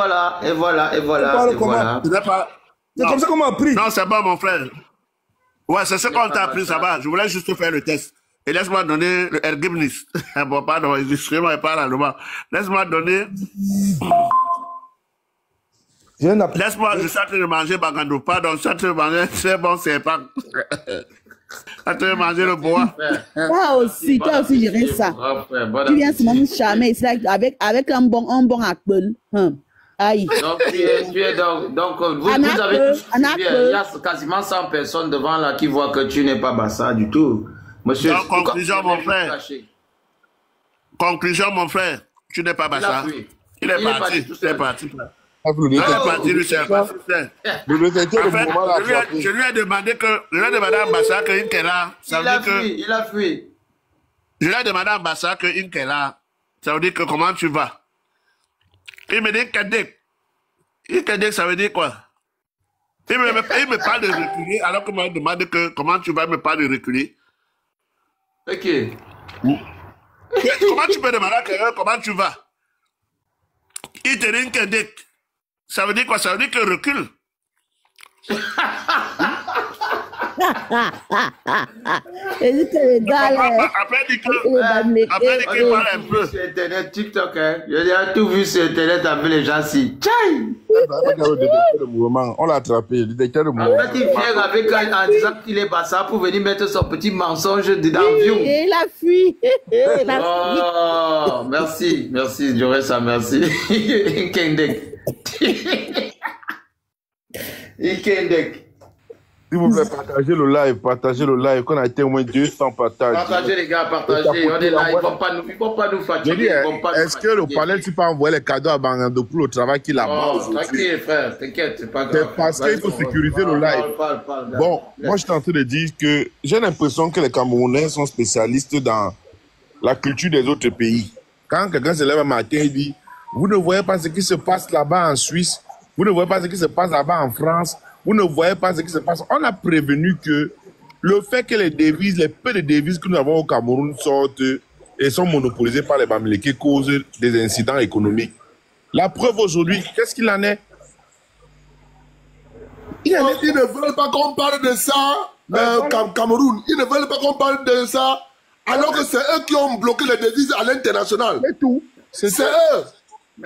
comme ça qu'on m'a appris. Non, c'est bon, mon frère. Ouais, c'est ce qu'on t'a appris, ça va. Je voulais juste faire le test. Et laisse-moi donner le ergibnis. Bon, pardon, excusez-moi, pas allemand. Laisse-moi donner. Laisse-moi, je suis en train de manger Bangando. Pardon, je suis en train de manger très bon serpent. Je suis en train de manger le bois. Toi aussi, gérer ça. Tu viens seulement nous charmer avec un bon appel. Aïe. Donc, vous avez tous suivi. Il y a quasiment 100 personnes devant là qui voient que tu n'es pas Bassa du tout. Monsieur, donc, conclusion, mon frère. Tu n'es pas Bassa. Il est parti. Je lui ai demandé à Bassa que Inkela. Il a fui. Je lui ai demandé à Bassa que Inkela. Ça veut dire que comment tu vas? Il me dit Kadek. Kadek, ça veut dire quoi? Il me parle de reculer, alors qu'on me demande que, comment tu vas me parler de reculer? Ok. Comment tu peux demander à quelqu'un comment tu vas? Il te dit Kadek. Ça veut dire quoi? Ça veut dire que recule. Et dit que les gars, après, dit qu'il parle un peu. Sur Internet, TikTok, hein. J'ai tout vu sur Internet avec les gens ici. On l'a attrapé, le détecteur de mouvement. En fait, il vient avec en disant qu'il est passé pour venir mettre son petit mensonge dedans. Et la fui. Oh, merci, j'aurais ça, merci. Kendek. Ikendek. S'il vous plaît, partagez le live, qu'on a été au moins 200 partages. Partagez les gars, partagez, on est là, ils ne vont pas nous fatiguer. Est-ce que le panel, tu peux envoyer les cadeaux à Bangandopoul au travail qu'il a aujourd'hui? T'inquiète frère, t'inquiète, c'est pas grave. C'est parce qu'il faut sécuriser le live. Bon, moi je suis en train de dire que j'ai l'impression que les Camerounais sont spécialistes dans la culture des autres pays. Quand quelqu'un se lève un matin et dit, vous ne voyez pas ce qui se passe là-bas en Suisse, vous ne voyez pas ce qui se passe là-bas en France, vous ne voyez pas ce qui se passe. On a prévenu que le fait que les devises, les peu de devises que nous avons au Cameroun sortent et sont monopolisées par les Bamileke causent des incidents économiques. La preuve aujourd'hui, qu'est-ce qu'il en est? Ils ne veulent pas qu'on parle de ça, Cameroun. Ils ne veulent pas qu'on parle de ça, alors que c'est eux qui ont bloqué les devises à l'international. C'est tout. C'est eux.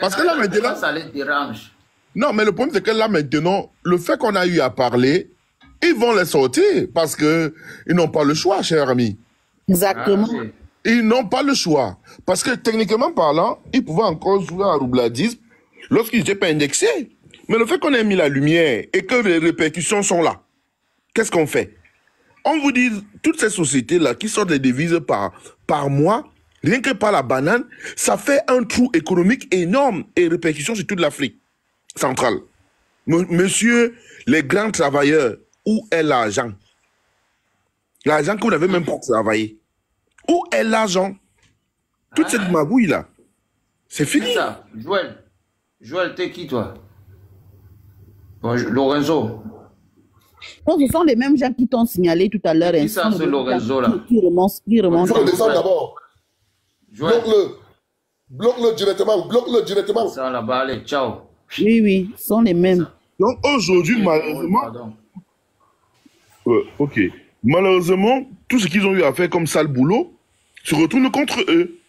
Parce que là maintenant, ça les dérange. Non, mais le problème, c'est que là, maintenant, le fait qu'on a eu à parler, ils vont les sortir parce qu'ils n'ont pas le choix, cher ami. Exactement. Ils n'ont pas le choix. Parce que, techniquement parlant, ils pouvaient encore jouer à roubladisme lorsqu'ils n'étaient pas indexés. Mais le fait qu'on ait mis la lumière et que les répercussions sont là, qu'est-ce qu'on fait? On vous dit, toutes ces sociétés-là qui sortent des devises par mois, rien que par la banane, ça fait un trou économique énorme et répercussions sur toute l'Afrique centrale. Monsieur, les grands travailleurs, où est l'argent? L'argent que vous n'avez même pas travaillé. Où est l'argent? Toute cette magouille-là, c'est fini. Ça, Joël, t'es qui, toi? Bon, Lorenzo. Donc, ce sont les mêmes gens qui t'ont signalé tout à l'heure. Qui ça, ce Lorenzo-là? Qui remonte. Il faut descendre d'abord. Bloque-le directement. Ça, là-bas, allez, ciao. Oui, ce sont les mêmes. Donc aujourd'hui, malheureusement, malheureusement, tout ce qu'ils ont eu à faire comme sale boulot se retourne contre eux.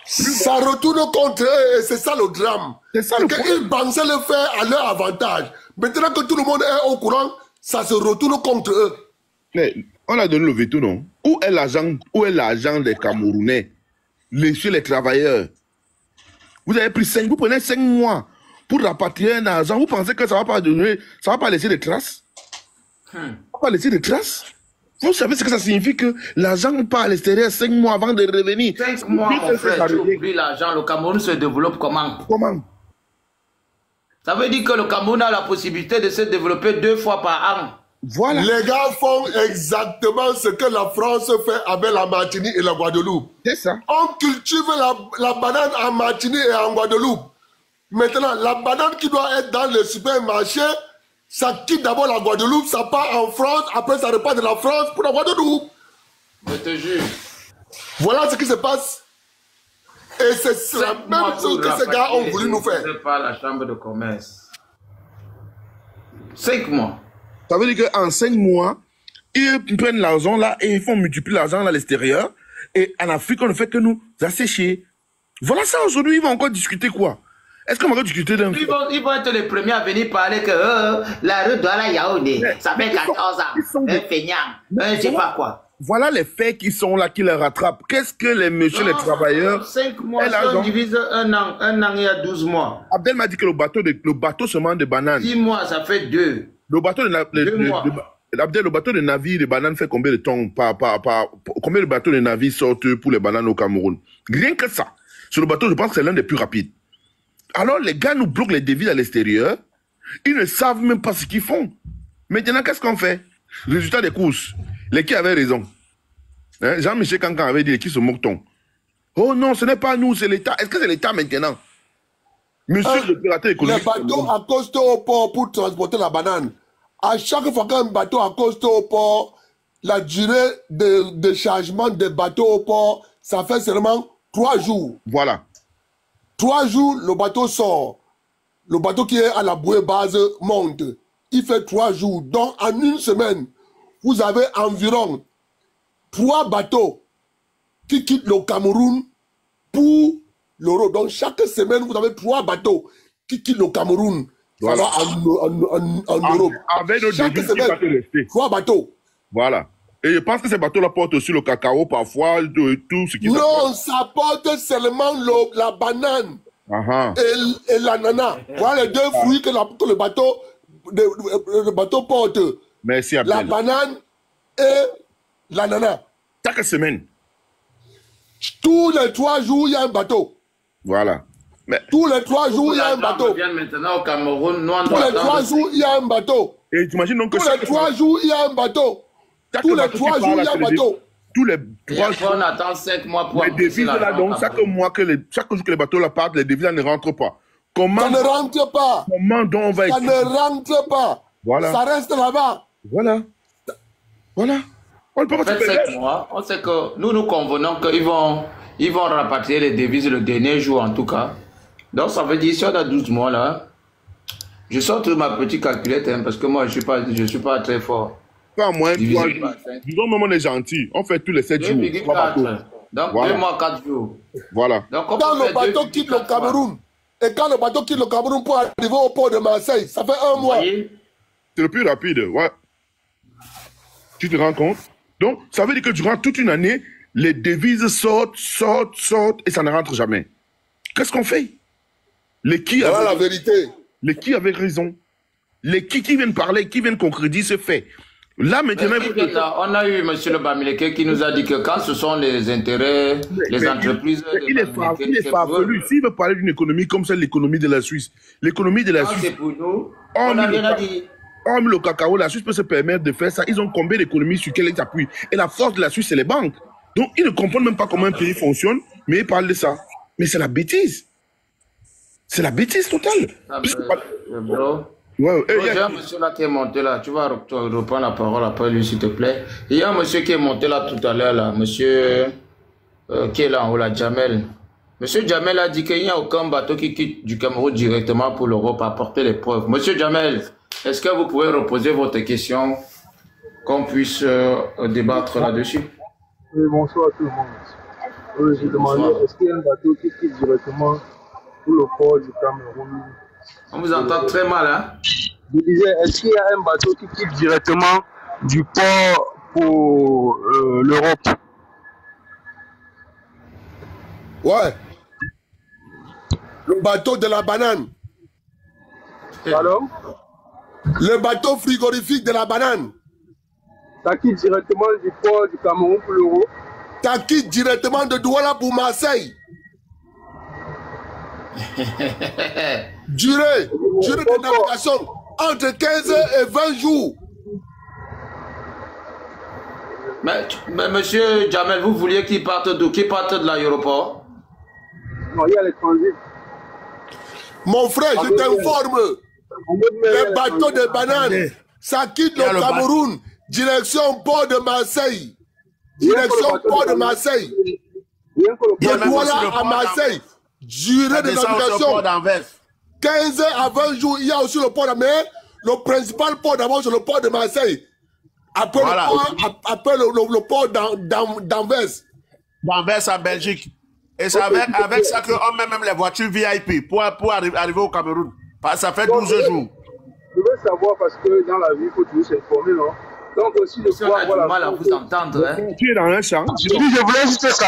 Ça retourne contre eux et c'est ça le drame. C'est ça qu'ils pensaient le faire à leur avantage. Maintenant que tout le monde est au courant, ça se retourne contre eux. Mais on a donné le veto, non? Où est l'argent des Camerounais? Chez les travailleurs. Vous avez pris vous prenez 5 mois pour rapatrier un argent. Vous pensez que ça va pas laisser de traces? Ça va pas laisser de traces? Vous savez ce que ça signifie que l'argent part à l'extérieur 5 mois avant de revenir? 5 mois, en fait, tu oublies l'argent. Le Cameroun se développe comment? Ça veut dire que le Cameroun a la possibilité de se développer 2 fois par an. Voilà. Les gars font exactement ce que la France fait avec la Martinique et la Guadeloupe. C'est ça. On cultive la banane en Martinique et en Guadeloupe. Maintenant, la banane qui doit être dans le supermarché, ça quitte d'abord la Guadeloupe, ça part en France, après ça repart de la France pour la Guadeloupe. Je te jure. Voilà ce qui se passe. Et c'est la même chose que ces gars ont voulu nous faire. Par la chambre de commerce. 5 mois. Ça veut dire qu'en 5 mois, ils prennent l'argent là et ils font multiplier l'argent à l'extérieur. Et en Afrique, on ne fait que nous assécher. Voilà ça, aujourd'hui, ils vont encore discuter quoi? Est-ce qu'on va encore discuter d'un... Ils vont être les premiers à venir parler que la rue Douala Yaoundé, ça fait 14 ans. Un feignant, je sais pas quoi. Voilà les faits qui sont là, qui les rattrapent. Qu'est-ce que les messieurs, les travailleurs... 5 mois, ça divise un an il y a 12 mois. Abdel m'a dit que le bateau seulement de bananes. 10 mois, ça fait 2. Le bateau le bateau de navire de bananes fait combien de temps combien de bateaux de navire sortent pour les bananes au Cameroun? Rien que ça. Sur le bateau, je pense que c'est l'un des plus rapides. Alors les gars nous bloquent les devises à l'extérieur. Ils ne savent même pas ce qu'ils font. Maintenant, qu'est-ce qu'on fait? Résultat des courses. Les qui avaient raison. Hein? Jean-Michel Cancan avait dit qui se moque-t-on? Oh non, ce n'est pas nous, c'est l'État. Est-ce que c'est l'État maintenant? Monsieur l'opérateur économique. Les bateaux accostent au port pour transporter la banane. À chaque fois qu'un bateau accoste au port, la durée de chargement des bateaux au port, ça fait seulement 3 jours. Voilà. 3 jours, le bateau sort. Le bateau qui est à la bouée base monte. Il fait 3 jours. Donc, en une semaine, vous avez environ 3 bateaux qui quittent le Cameroun pour l'Europe. Donc, chaque semaine, vous avez 3 bateaux qui quittent le Cameroun. Voilà. En Europe. Avec nos Chaque devises semaine, qui va te rester. 3 bateaux. Voilà. Et je pense que ces bateaux-là portent aussi le cacao, parfois, tout ce qui... Non, ça porte seulement la banane et l'ananas. Voilà les 2 fruits que le bateau porte. Merci, Abdel. La banane et l'ananas. Chaque semaine. Tous les 3 jours, il y a un bateau. Voilà. Mais... Tous les 3 jours, il y a un bateau. Maintenant au Cameroun, nous, tous les 3 jours, il y a un bateau. Et tu imagines donc que tous les 3 jours, il y a un bateau. Tous les 3 jours, il y a un bateau. Tous les 3 jours. On attend 5 mois pour... Les devises là, donc, chaque jour que les bateaux là partent, les devises là ne rentrent pas. Comment... Ça ne rentre pas. Comment donc on va... Ça ne rentre pas. Voilà. Ça reste là-bas. Voilà. Voilà. On ne peut pas se faire. 7 mois, on sait que nous convenons qu'ils vont rapatrier les devises le dernier jour en tout cas. Donc ça veut dire si on a 12 mois là, je sors toute ma petite calculette hein, parce que moi je suis pas très fort. Pas moins 3 jours. Disons même on est gentil, on fait tous les 7 jours. Donc voilà. 2 mois, 4 jours. Voilà. Donc, quand le bateau quitte le Cameroun, et quand le bateau quitte le Cameroun pour arriver au port de Marseille, ça fait 1 mois. C'est le plus rapide, ouais. Tu te rends compte? Donc, ça veut dire que durant toute une année, les devises sortent, et ça ne rentre jamais. Qu'est-ce qu'on fait? Les qui avaient la vérité. Les qui avaient raison. Les qui viennent parler, qui viennent concrétiser ce fait. Là, maintenant... On a eu M. le Bamileke qui nous a dit que quand ce sont les intérêts, les entreprises... Il est farfelu. S'il veut parler d'une économie comme celle, l'économie de la Suisse. L'économie de la Suisse... C'est pour nous. On n'a rien à dire. Hormis le cacao, la Suisse peut se permettre de faire ça. Ils ont combien d'économies sur lesquelles ils appuient? Et la force de la Suisse, c'est les banques. Donc, ils ne comprennent même pas comment un pays fonctionne, mais ils parlent de ça. Mais c'est la bêtise. C'est la bêtise totale. Bro. Ouais, il y a un monsieur là qui est monté là. Tu vas reprendre la parole après lui, s'il te plaît. Il y a un monsieur qui est monté là tout à l'heure, là. Monsieur qui est là en haut, là, Jamel. Monsieur Jamel a dit qu'il n'y a aucun bateau qui quitte du Cameroun directement pour l'Europe à apporter les preuves. Monsieur Jamel, est-ce que vous pouvez reposer votre question, qu'on puisse débattre là-dessus? Oui, bonsoir à tout le monde. J'ai demandé, est-ce qu'il y a un bateau qui quitte directement pour le port du Cameroun? On vous entend très mal, hein? Je disais, est-ce qu'il y a un bateau qui quitte directement du port pour l'Europe? Ouais. Le bateau de la banane. Pardon? Le bateau frigorifique de la banane. Ça quitte directement du port du Cameroun pour l'Europe? Ça quitte directement de Douala pour Marseille. Durée de navigation entre 15 et 20 jours. Mais monsieur Jamel, vous vouliez qu'il parte d'où? Qu'il parte de l'aéroport? Non, il y a les transits. Mon frère, je t'informe. Les bateaux de bananes, ça quitte le Cameroun, direction port de Marseille. Direction port de Marseille. De Douala à Marseille. Durée de navigation 15 à 20 jours. Il y a aussi le port d'Amérique. Le principal port d'abord, c'est le port de Marseille. Après le port d'Anvers. D'Anvers en Belgique. Et c'est avec ça qu'on met même les voitures VIP pour arriver au Cameroun. Ça fait 12 jours. Je veux savoir parce que dans la vie, il faut toujours s'informer, non? Donc aussi, on a du mal à vous entendre. Hein? Tu es dans un champ. Je voulais juste savoir.